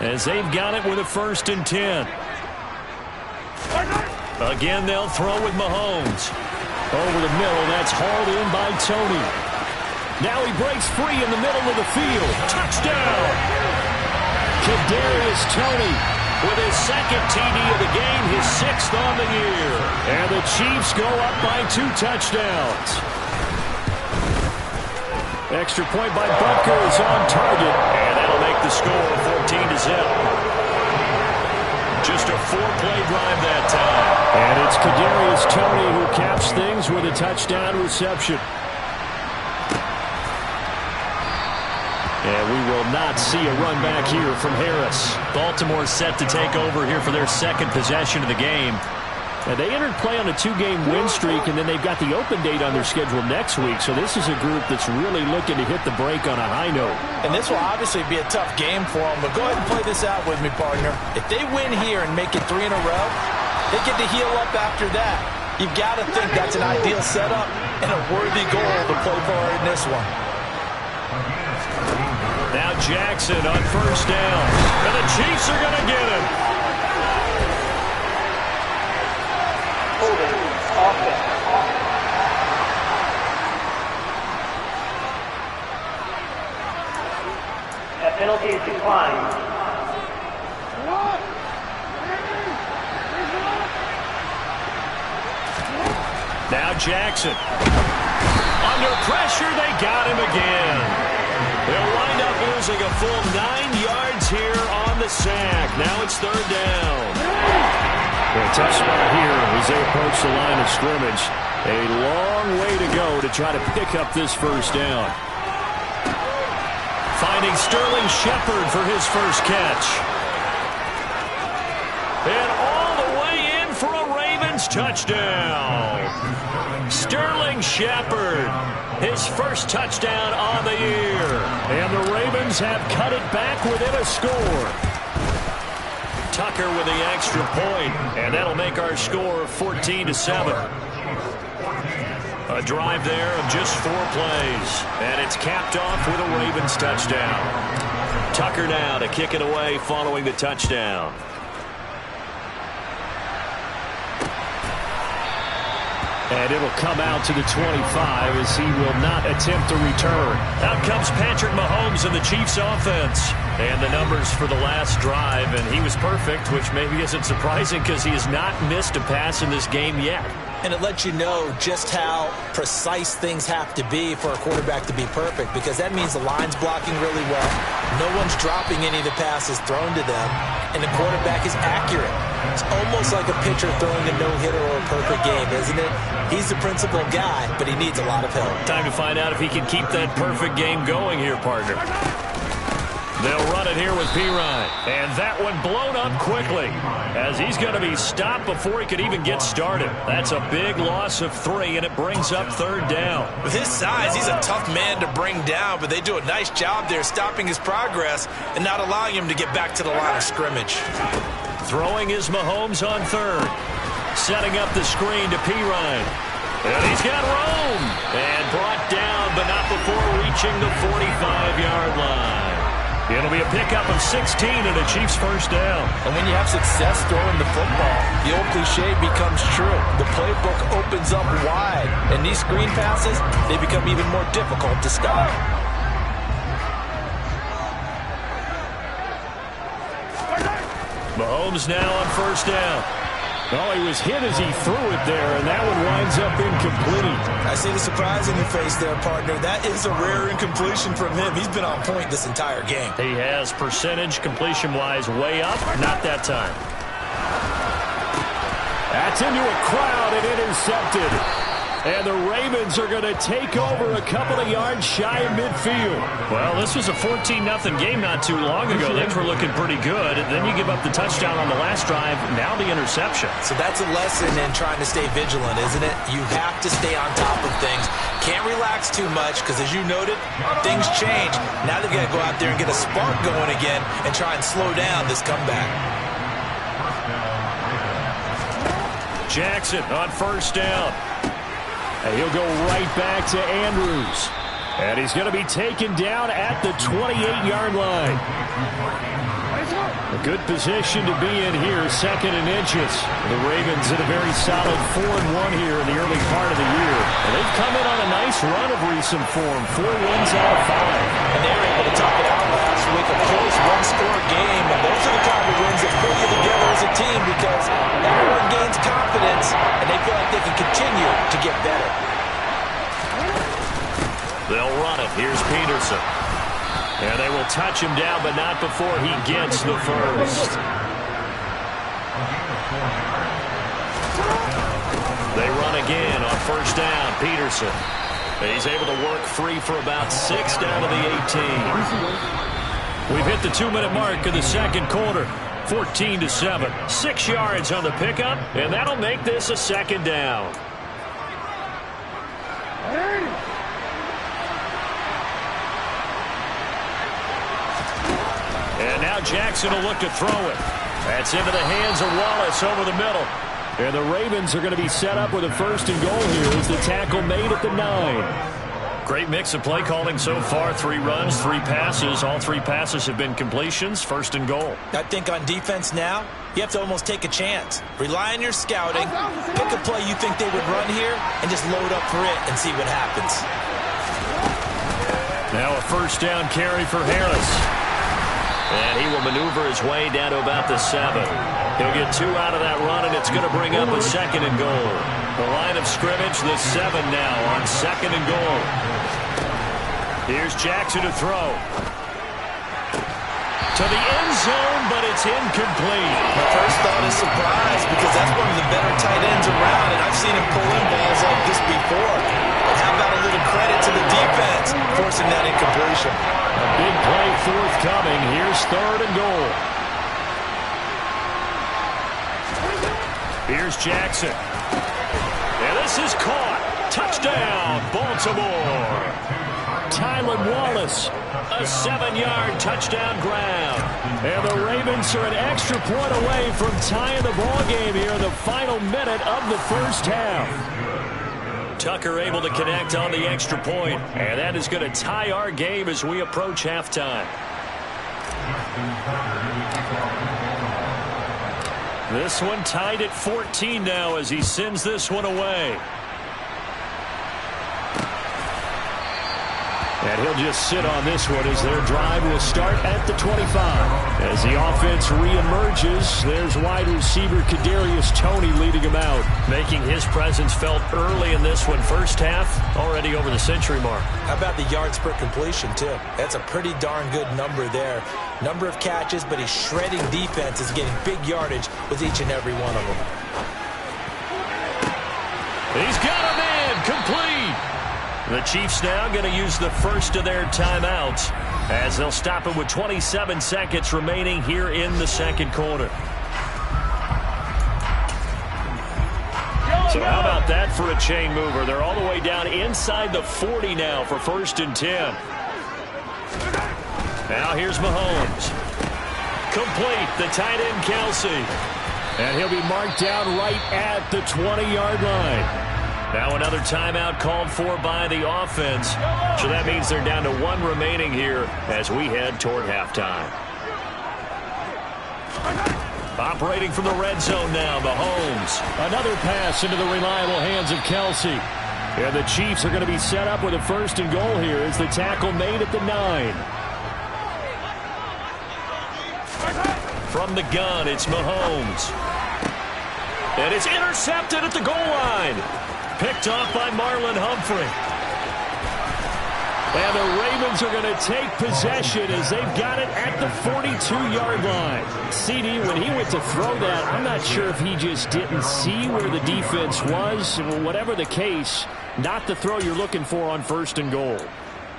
as they've got it with a 1st and 10. Again, they'll throw with Mahomes. Over the middle, that's hauled in by Tony. Now he breaks free in the middle of the field. Touchdown! Kadarius Toney with his 2nd TD of the game, his 6th on the year. And the Chiefs go up by 2 touchdowns. Extra point by Butker is on target, and that'll make the score 14-0. Just a 4-play drive that time. And it's Kadarius Toney who caps things with a touchdown reception. And we will not see a run back here from Harris. Baltimore set to take over here for their second possession of the game. And they entered play on a 2-game win streak, and then they've got the open date on their schedule next week. So this is a group that's really looking to hit the break on a high note. And this will obviously be a tough game for them, but go ahead and play this out with me, partner. If they win here and make it 3 in a row, they get to heal up after that. You've got to think that's an ideal setup and a worthy goal to play for in this one. Now Jackson on first down. And the Chiefs are going to get him. That penalty is declined. Now Jackson. Under pressure, they got him again. They'll wind up losing a full 9 yards here on the sack. Now it's third down. A tough spot here as they approach the line of scrimmage. A long way to go to try to pick up this first down. Finding Sterling Shepard for his first catch. And all the way in for a Ravens touchdown. Sterling Shepard, his first touchdown on the year. And the Ravens have cut it back within a score. Tucker with the extra point, and that'll make our score 14-7. A drive there of just 4 plays, and it's capped off with a Ravens touchdown. Tucker now to kick it away following the touchdown. And it'll come out to the 25 as he will not attempt to return. Out comes Patrick Mahomes and the Chiefs offense. And the numbers for the last drive, and he was perfect, which maybe isn't surprising because he has not missed a pass in this game yet. And it lets you know just how precise things have to be for a quarterback to be perfect, because that means the line's blocking really well. No one's dropping any of the passes thrown to them, and the quarterback is accurate. It's almost like a pitcher throwing a no-hitter or a perfect game, isn't it? He's the principal guy, but he needs a lot of help. Time to find out if he can keep that perfect game going here, partner. They'll run it here with Pirine. And that one blown up quickly as he's going to be stopped before he could even get started. That's a big loss of 3, and it brings up third down. With his size, he's a tough man to bring down, but they do a nice job there stopping his progress and not allowing him to get back to the line of scrimmage. Throwing is Mahomes on third. Setting up the screen to Pirine. And he's got room. And brought down, but not before reaching the 45-yard line. It'll be a pickup of 16 and a Chiefs first down. And when you have success throwing the football, the old cliche becomes true. The playbook opens up wide, and these screen passes, they become even more difficult to stop. Mahomes now on first down. Oh, he was hit as he threw it there, and that one winds up incomplete. I see the surprise in your face there, partner. That is a rare incompletion from him. He's been on point this entire game. He has percentage completion-wise way up. Not that time. That's into a crowd and intercepted. And the Ravens are going to take over a couple of yards shy of midfield. Well, this was a 14-0 game not too long ago. Things were looking pretty good. And then you give up the touchdown on the last drive. Now the interception. So that's a lesson in trying to stay vigilant, isn't it? You have to stay on top of things. Can't relax too much because, as you noted, things change. Now they've got to go out there and get a spark going again and try and slow down this comeback. Jackson on first down. And he'll go right back to Andrews. And he's going to be taken down at the 28-yard line. A good position to be in here, 2nd and inches. The Ravens in a very solid 4-1 here in the early part of the year. And they've come in on a nice run of recent form, 4 wins out of 5. And they were able to top it out last week, a close one-score game. And those are the kind of wins that pull you together as a team because everyone gains confidence and they feel like they can continue to get better. They'll run it. Here's Peterson. And they will touch him down, but not before he gets the first. They run again on first down. Peterson. He's able to work free for about 6 down to the 18. We've hit the 2-minute mark of the second quarter. 14-7. 6 yards on the pickup, and that'll make this a second down. And now Jackson will look to throw it. That's into the hands of Wallace over the middle. And the Ravens are going to be set up with a first and goal here as the tackle made at the 9. Great mix of play calling so far. 3 runs, 3 passes. All 3 passes have been completions. First and goal. I think on defense now, you have to almost take a chance. Rely on your scouting. Pick a play you think they would run here and just load up for it and see what happens. Now a first down carry for Harris. And he will maneuver his way down to about the 7. He'll get 2 out of that run, and it's going to bring up a second and goal. The line of scrimmage, the 7 now on second and goal. Here's Jackson to throw. To the end zone, but it's incomplete. My first thought is surprise because that's one of the better tight ends around, and I've seen him pull in balls like this before. But how about a little credit to the defense forcing that incompletion? A big play forthcoming. Here's third and goal. Here's Jackson. And this is caught. Touchdown, Baltimore. Tylan Wallace. A 7-yard touchdown grab. And the Ravens are an extra point away from tying the ball game here in the final minute of the first half. Tucker able to connect on the extra point, and that is going to tie our game as we approach halftime. This one tied at 14 now as he sends this one away. And he'll just sit on this one as their drive will start at the 25. As the offense reemerges, there's wide receiver Kadarius Toney leading him out. Making his presence felt early in this one. First half, already over the century mark. How about the yards per completion, too? That's a pretty darn good number there. Number of catches, but he's shredding defenses, getting big yardage with each and every one of them. He's got a man, complete. The Chiefs now going to use the first of their timeouts as they'll stop him with 27 seconds remaining here in the second quarter. So how about that for a chain mover? They're all the way down inside the 40 now for first and 10. Now here's Mahomes. Complete, the tight end Kelsey. And he'll be marked down right at the 20-yard line. Now another timeout called for by the offense. So that means they're down to 1 remaining here as we head toward halftime. Operating from the red zone now, Mahomes. Another pass into the reliable hands of Kelsey. And the Chiefs are going to be set up with a first and goal here as the tackle made at the 9. From the gun, it's Mahomes. And it's intercepted at the goal line. Picked off by Marlon Humphrey. And the Ravens are going to take possession as they've got it at the 42-yard line. CD, when he went to throw that, I'm not sure if he just didn't see where the defense was. Whatever the case, not the throw you're looking for on first and goal.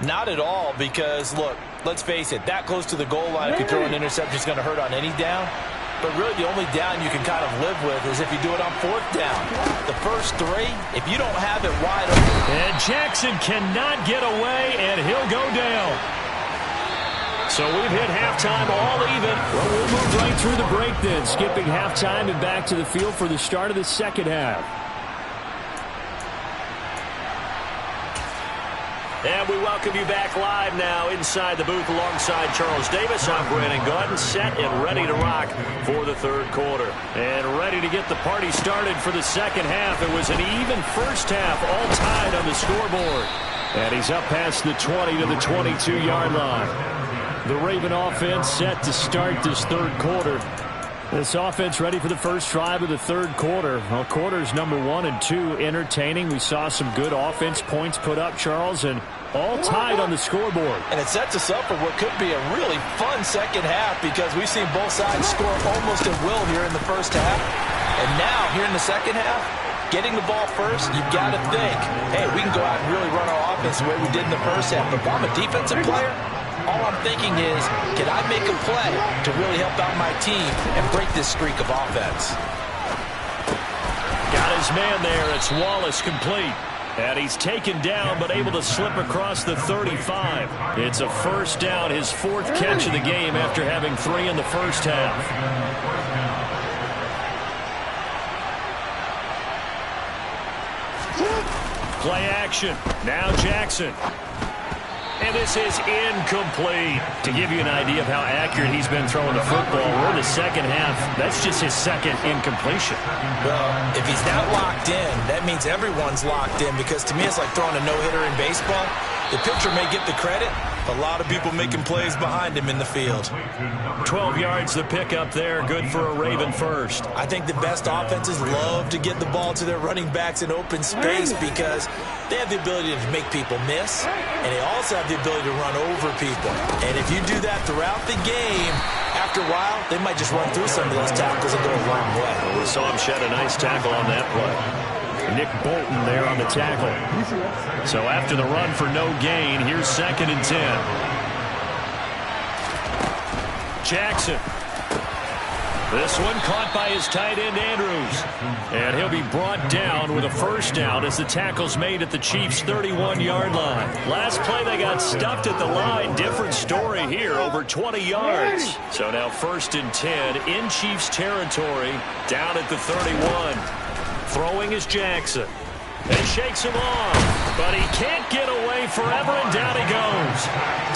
Not at all, because, look, let's face it, that close to the goal line, if you throw an interception, is going to hurt on any down. But really, the only down you can kind of live with is if you do it on fourth down. The first 3, if you don't have it wide open. And Jackson cannot get away, and he'll go down. So we've hit halftime all even. Well, we'll move right through the break then, skipping halftime and back to the field for the start of the second half. And we welcome you back live now inside the booth alongside Charles Davis. I'm Brandon Gaudin, set and ready to rock for the third quarter. And ready to get the party started for the second half. It was an even first half, all tied on the scoreboard. And he's up past the 20 to the 22-yard line. The Raven offense set to start this third quarter. This offense ready for the first drive of the third quarter. Well, quarters number 1 and 2 entertaining. We saw some good offense points put up, Charles, and all tied on the scoreboard. And it sets us up for what could be a really fun second half because we've seen both sides score almost at will here in the first half. And now, here in the second half, getting the ball first, you've got to think, hey, we can go out and really run our offense the way we did in the first half. But if I'm a defensive player, all I'm thinking is, can I make a play to really help out my team and break this streak of offense? Got his man there. It's Wallace complete. And he's taken down but able to slip across the 35. It's a first down, his fourth catch of the game after having 3 in the first half. Play action. Now Jackson. And this is incomplete. To give you an idea of how accurate he's been throwing the football, we're in the second half. That's just his second incompletion. Well, if he's not locked in, that means everyone's locked in because to me it's like throwing a no-hitter in baseball. The pitcher may get the credit, a lot of people making plays behind him in the field. 12 yards the pickup there, good for a Raven first. I think the best offenses love to get the ball to their running backs in open space because they have the ability to make people miss, and they also have the ability to run over people. And if you do that throughout the game, after a while, they might just run through some of those tackles and go a long way. Well, we saw him shed a nice tackle on that play. Nick Bolton there on the tackle. So after the run for no gain, here's 2nd and 10. Jackson. This one caught by his tight end, Andrews. And he'll be brought down with a first down as the tackle's made at the Chiefs' 31-yard line. Last play, they got stuffed at the line. Different story here, over 20 yards. So now 1st and 10 in Chiefs territory, down at the 31. Throwing is Jackson. And shakes him off. But he can't get away forever, and down he goes.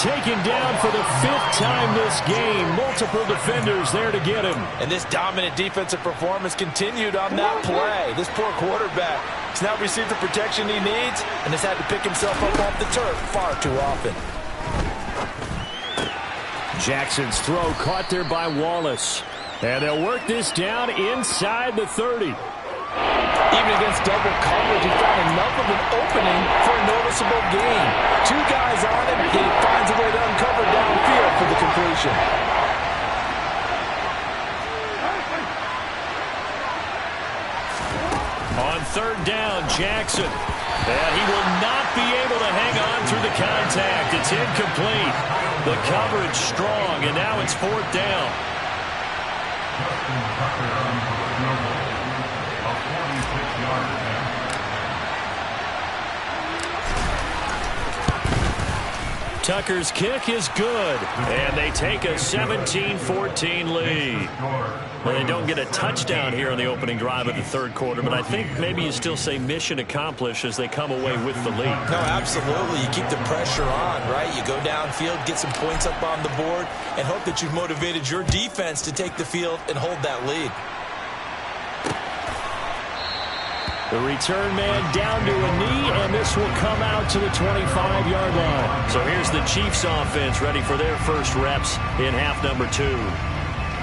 Taken down for the 5th time this game. Multiple defenders there to get him. And this dominant defensive performance continued on that play. This poor quarterback has now received the protection he needs and has had to pick himself up off the turf far too often. Jackson's throw caught there by Wallace. And they'll work this down inside the 30. Even against double coverage, he found enough of an opening for a noticeable gain. 2 guys on him, he finds a way to uncover downfield for the completion. On 3rd down, Jackson. And he will not be able to hang on through the contact. It's incomplete. The coverage strong, and now it's 4th down. Tucker's kick is good, and they take a 17-14 lead. Well, they don't get a touchdown here on the opening drive of the 3rd quarter, but I think maybe you still say mission accomplished as they come away with the lead. No, absolutely. You keep the pressure on, right? You go downfield, get some points up on the board, and hope that you've motivated your defense to take the field and hold that lead. The return man down to a knee, and this will come out to the 25-yard line. So here's the Chiefs offense ready for their first reps in half number 2.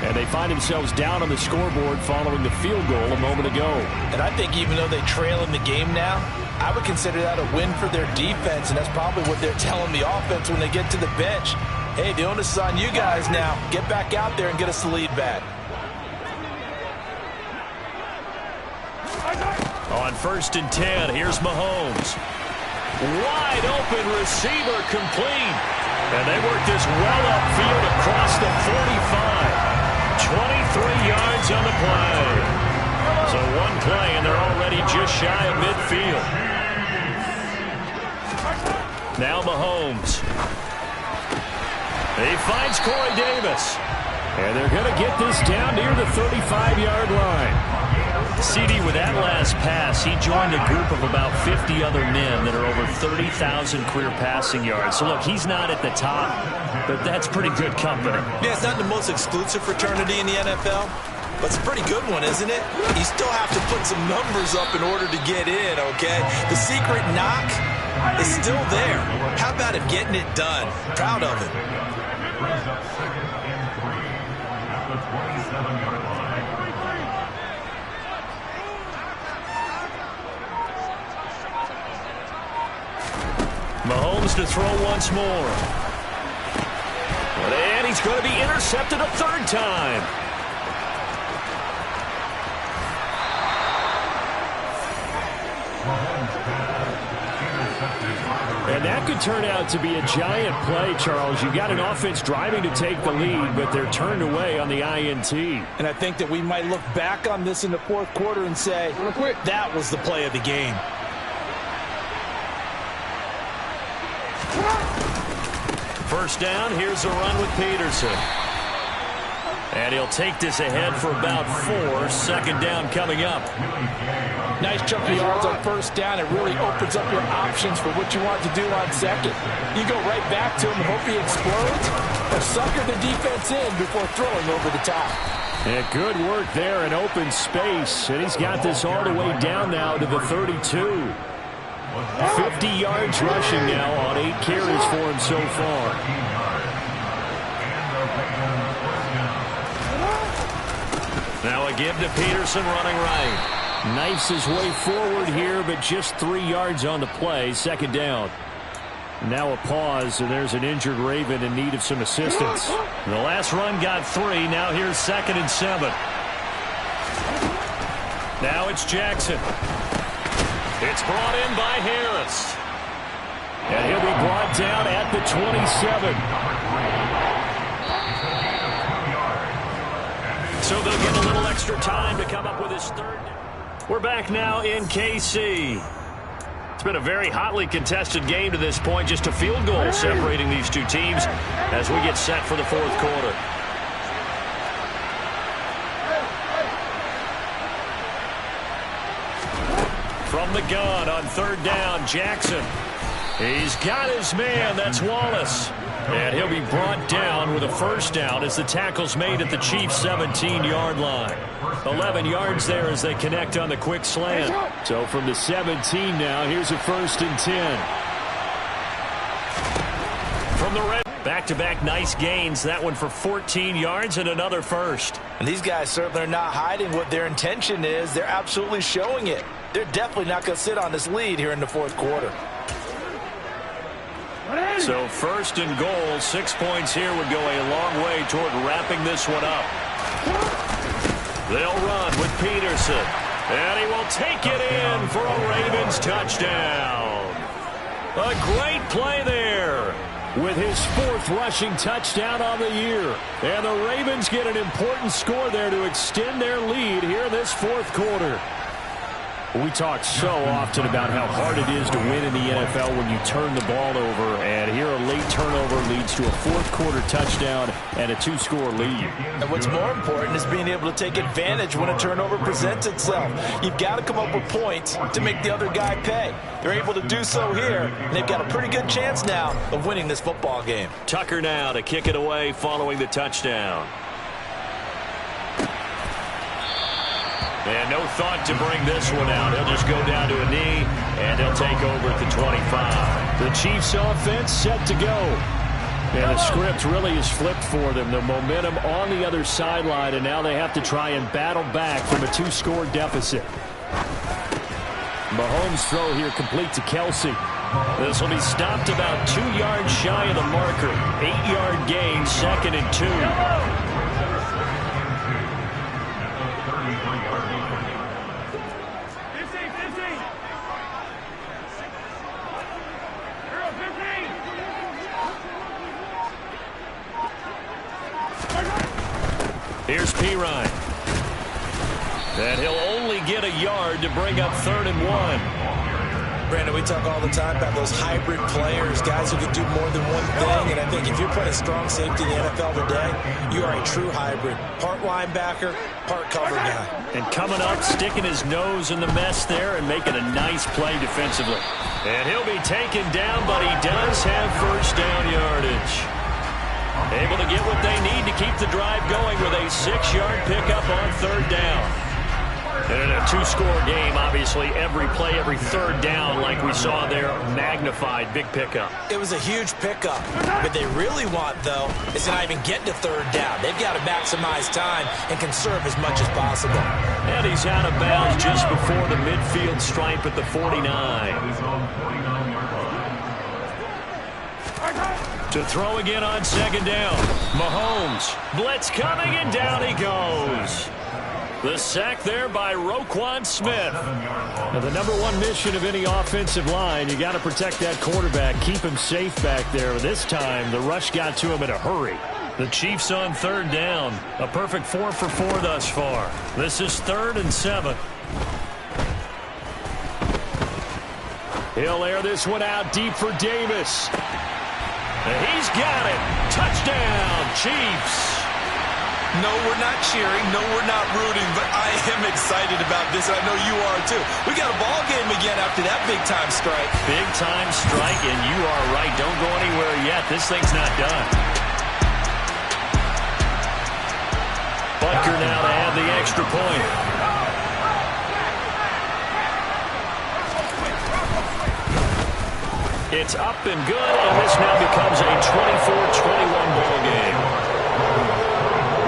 And they find themselves down on the scoreboard following the field goal a moment ago. And I think even though they trail in the game now, I would consider that a win for their defense, and that's probably what they're telling the offense when they get to the bench. Hey, the onus is on you guys now. Get back out there and get us the lead back. On 1st and 10, here's Mahomes. Wide open receiver complete. And they work this well upfield across the 45. 23 yards on the play. So one play, and they're already just shy of midfield. Now Mahomes. He finds Corey Davis. And they're going to get this down near the 35-yard line. CD, with that last pass, he joined a group of about 50 other men that are over 30,000 career passing yards. So, look, he's not at the top, but that's pretty good company. Yeah, it's not the most exclusive fraternity in the NFL, but it's a pretty good one, isn't it? You still have to put some numbers up in order to get in, okay? The secret knock is still there. How about him getting it done? Proud of him. Brings up 2nd and 3 at the 27-yard line. Mahomes to throw once more. And he's going to be intercepted a third time. And that could turn out to be a giant play, Charles. You got an offense driving to take the lead, but they're turned away on the INT. And I think that we might look back on this in the fourth quarter and say, that was the play of the game. First down, here's a run with Peterson. And he'll take this ahead for about 4. Second down coming up. Nice chunk of yards on first down. It really opens up your options for what you want to do on second. You go right back to him and hope he explodes, or sucker the defense in before throwing over the top. And good work there in open space. And he's got this all the way down now to the 32. 50 yards rushing now on 8 carries for him so far. Now a give to Peterson running right. Knifes his way forward here, but just 3 yards on the play. Second down. Now a pause, and there's an injured Raven in need of some assistance. The last run got 3. Now here's 2nd and 7. Now it's Jackson. It's brought in by Harris. And he'll be brought down at the 27. So they'll get a little extra time to come up with his third. We're back now in KC. It's been a very hotly contested game to this point. Just a field goal separating these two teams as we get set for the fourth quarter. From the gun on third down, Jackson. He's got his man. That's Wallace. And he'll be brought down with a first down as the tackle's made at the Chiefs' 17-yard line. 11 yards there as they connect on the quick slant. So from the 17 now, here's a 1st and 10. From the red. Back-to-back nice gains. That one for 14 yards and another first. And these guys certainly are not hiding what their intention is. They're absolutely showing it. They're definitely not going to sit on this lead here in the fourth quarter. So 1st and goal, 6 points here would go a long way toward wrapping this one up. They'll run with Peterson. And he will take it in for a Ravens touchdown. A great play there with his 4th rushing touchdown on the year. And the Ravens get an important score there to extend their lead here in this fourth quarter. We talk so often about how hard it is to win in the NFL when you turn the ball over, and here a late turnover leads to a fourth quarter touchdown and a 2-score lead. And what's more important is being able to take advantage when a turnover presents itself. You've got to come up with points to make the other guy pay. They're able to do so here, and they've got a pretty good chance now of winning this football game. Tucker now to kick it away following the touchdown. And no thought to bring this one out. He'll just go down to a knee, and they'll take over at the 25. The Chiefs offense set to go. And the script really is flipped for them. The momentum on the other sideline, and now they have to try and battle back from a 2-score deficit. Mahomes' throw here complete to Kelsey. This will be stopped about 2 yards shy of the marker. 8-yard gain, 2nd and 2. Here's Pirine. And he'll only get a yard to bring up 3rd and 1. Brandon, we talk all the time about those hybrid players, guys who can do more than one thing. And I think if you're playing strong safety in the NFL today, you are a true hybrid. Part linebacker, part cover guy. And coming up, sticking his nose in the mess there and making a nice play defensively. And he'll be taken down, but he does have first down yardage. Able to get what they need to keep the drive going with a 6-yard pickup on 3rd down. And in a 2-score game, obviously, every play, every 3rd down, like we saw there, magnified, big pickup. It was a huge pickup. What they really want, though, is to not even get to 3rd down. They've got to maximize time and conserve as much as possible. And he's out of bounds just before the midfield stripe at the 49. To throw again on second down. Mahomes. Blitz coming, and down he goes. The sack there by Roquan Smith. Now, the number one mission of any offensive line, you got to protect that quarterback, keep him safe back there. This time, the rush got to him in a hurry. The Chiefs on third down. A perfect 4 for 4 thus far. This is 3rd and 7. He'll air this one out deep for Davis. And he's got it. Touchdown, Chiefs. No, we're not cheering. No, we're not rooting. But I am excited about this, and I know you are too. We got a ball game again after that big-time strike. Big-time strike, and you are right. Don't go anywhere yet. This thing's not done. Butker now to add the extra point. It's up and good, and this now becomes a 24-21 ball game.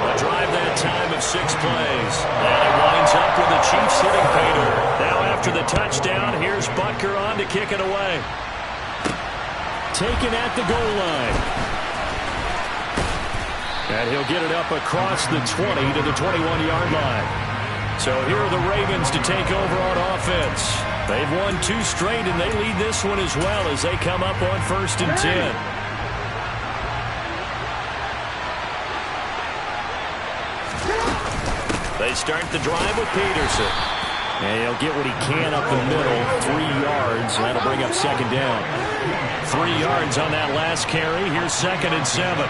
A drive that time of 6 plays. And it winds up with the Chiefs hitting pay dirt. Now after the touchdown, here's Butker on to kick it away. Taken at the goal line. And he'll get it up across the 20 to the 21-yard line. So here are the Ravens to take over on offense. They've won 2 straight, and they lead this one as well as they come up on 1st and 10. They start the drive with Peterson. And he'll get what he can up the middle, 3 yards. That'll bring up second down. 3 yards on that last carry. Here's 2nd and 7.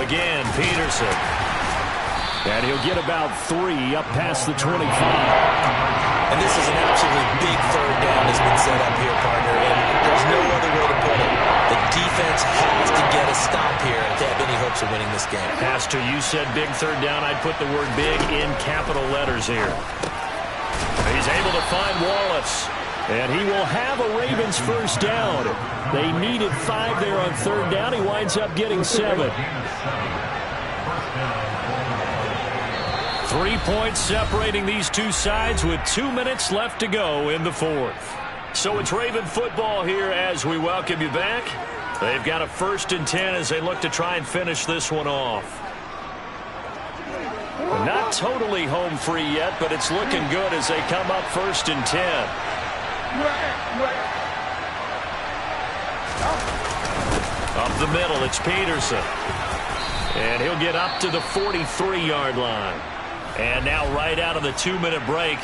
Again, Peterson. And he'll get about 3 up past the 25. And this is an absolutely big third down that's been set up here, partner. And there's no other way to put it. The defense has to get a stop here if they have any hopes of winning this game. Pastor, you said big third down. I'd put the word big in capital letters here. He's able to find Wallace. And he will have a Ravens first down. They needed 5 there on third down. He winds up getting 7. 3 points separating these two sides with 2 minutes left to go in the 4th. So it's Raven football here as we welcome you back. They've got a 1st and 10 as they look to try and finish this one off. Not totally home free yet, but it's looking good as they come up 1st and 10. Up the middle, it's Peterson. And he'll get up to the 43-yard line. And now right out of the 2-minute break,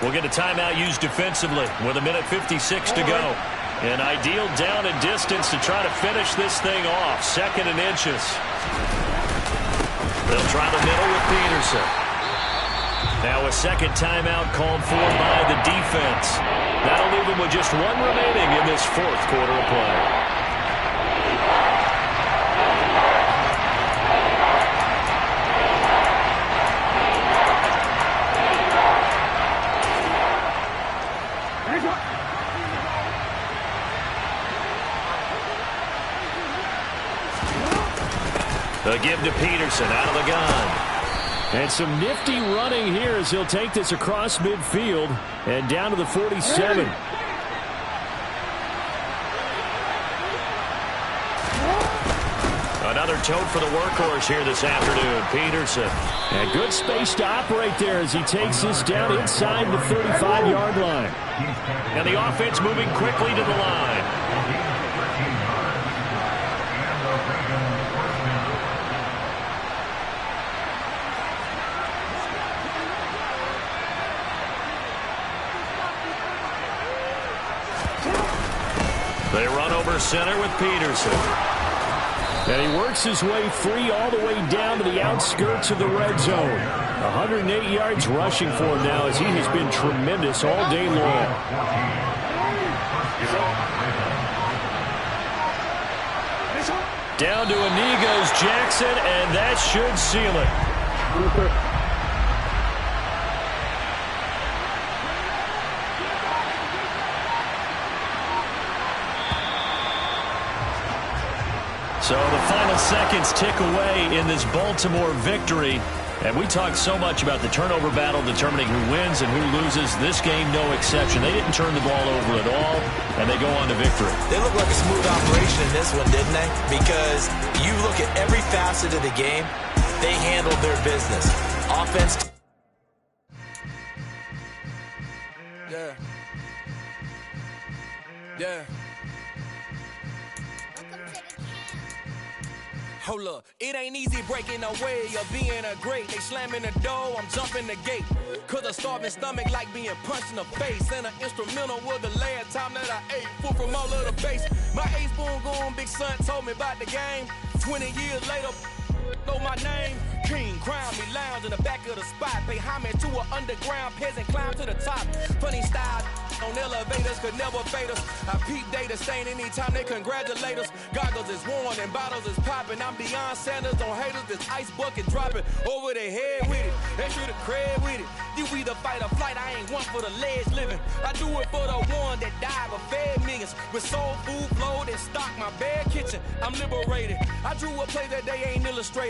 we'll get a timeout used defensively with 1:56 to go. An ideal down and distance to try to finish this thing off. 2nd and inches. They'll try the middle with Peterson. Now a second timeout called for by the defense. That'll leave them with just 1 remaining in this 4th quarter of play. The give to Peterson out of the gun. And some nifty running here as he'll take this across midfield and down to the 47. Another tote for the workhorse here this afternoon, Peterson. And good space to operate there as he takes this down inside the 35-yard line. And the offense moving quickly to the line. They run over center with Peterson. And he works his way free all the way down to the outskirts of the red zone. 108 yards rushing for him now as he has been tremendous all day long. Down to a knee goes Jackson, and that should seal it. So the final seconds tick away in this Baltimore victory And we talked so much about the turnover battle determining who wins and who loses. This game, no exception. They didn't turn the ball over at all, and they go on to victory. They look like a smooth operation in this one, didn't they? Because you look at every facet of the game, they handled their business. Offense. Yeah. Yeah. Hold up, it ain't easy breaking away of being a great. They slamming the door, I'm jumping the gate. Cause a starving stomach like being punched in the face. And an instrumental was the last time that I ate. Food from all of the base. My A-spoon going, big son told me about the game. 20 years later, know my name. King, crown me, lounge in the back of the spot. Pay homage to an underground peasant, climb to the top. Funny style on elevators could never fade us. I peep data stain anytime they congratulate us. Goggles is worn and bottles is popping. I'm beyond Sanders on haters, this ice bucket dropping over their head with it. Extra the cred with it. You either fight or flight, I ain't one for the ledge living. I do it for the one that died but fed millions. With soul food flowed and stocked my bad kitchen. I'm liberated. I drew a play that they ain't illustrated.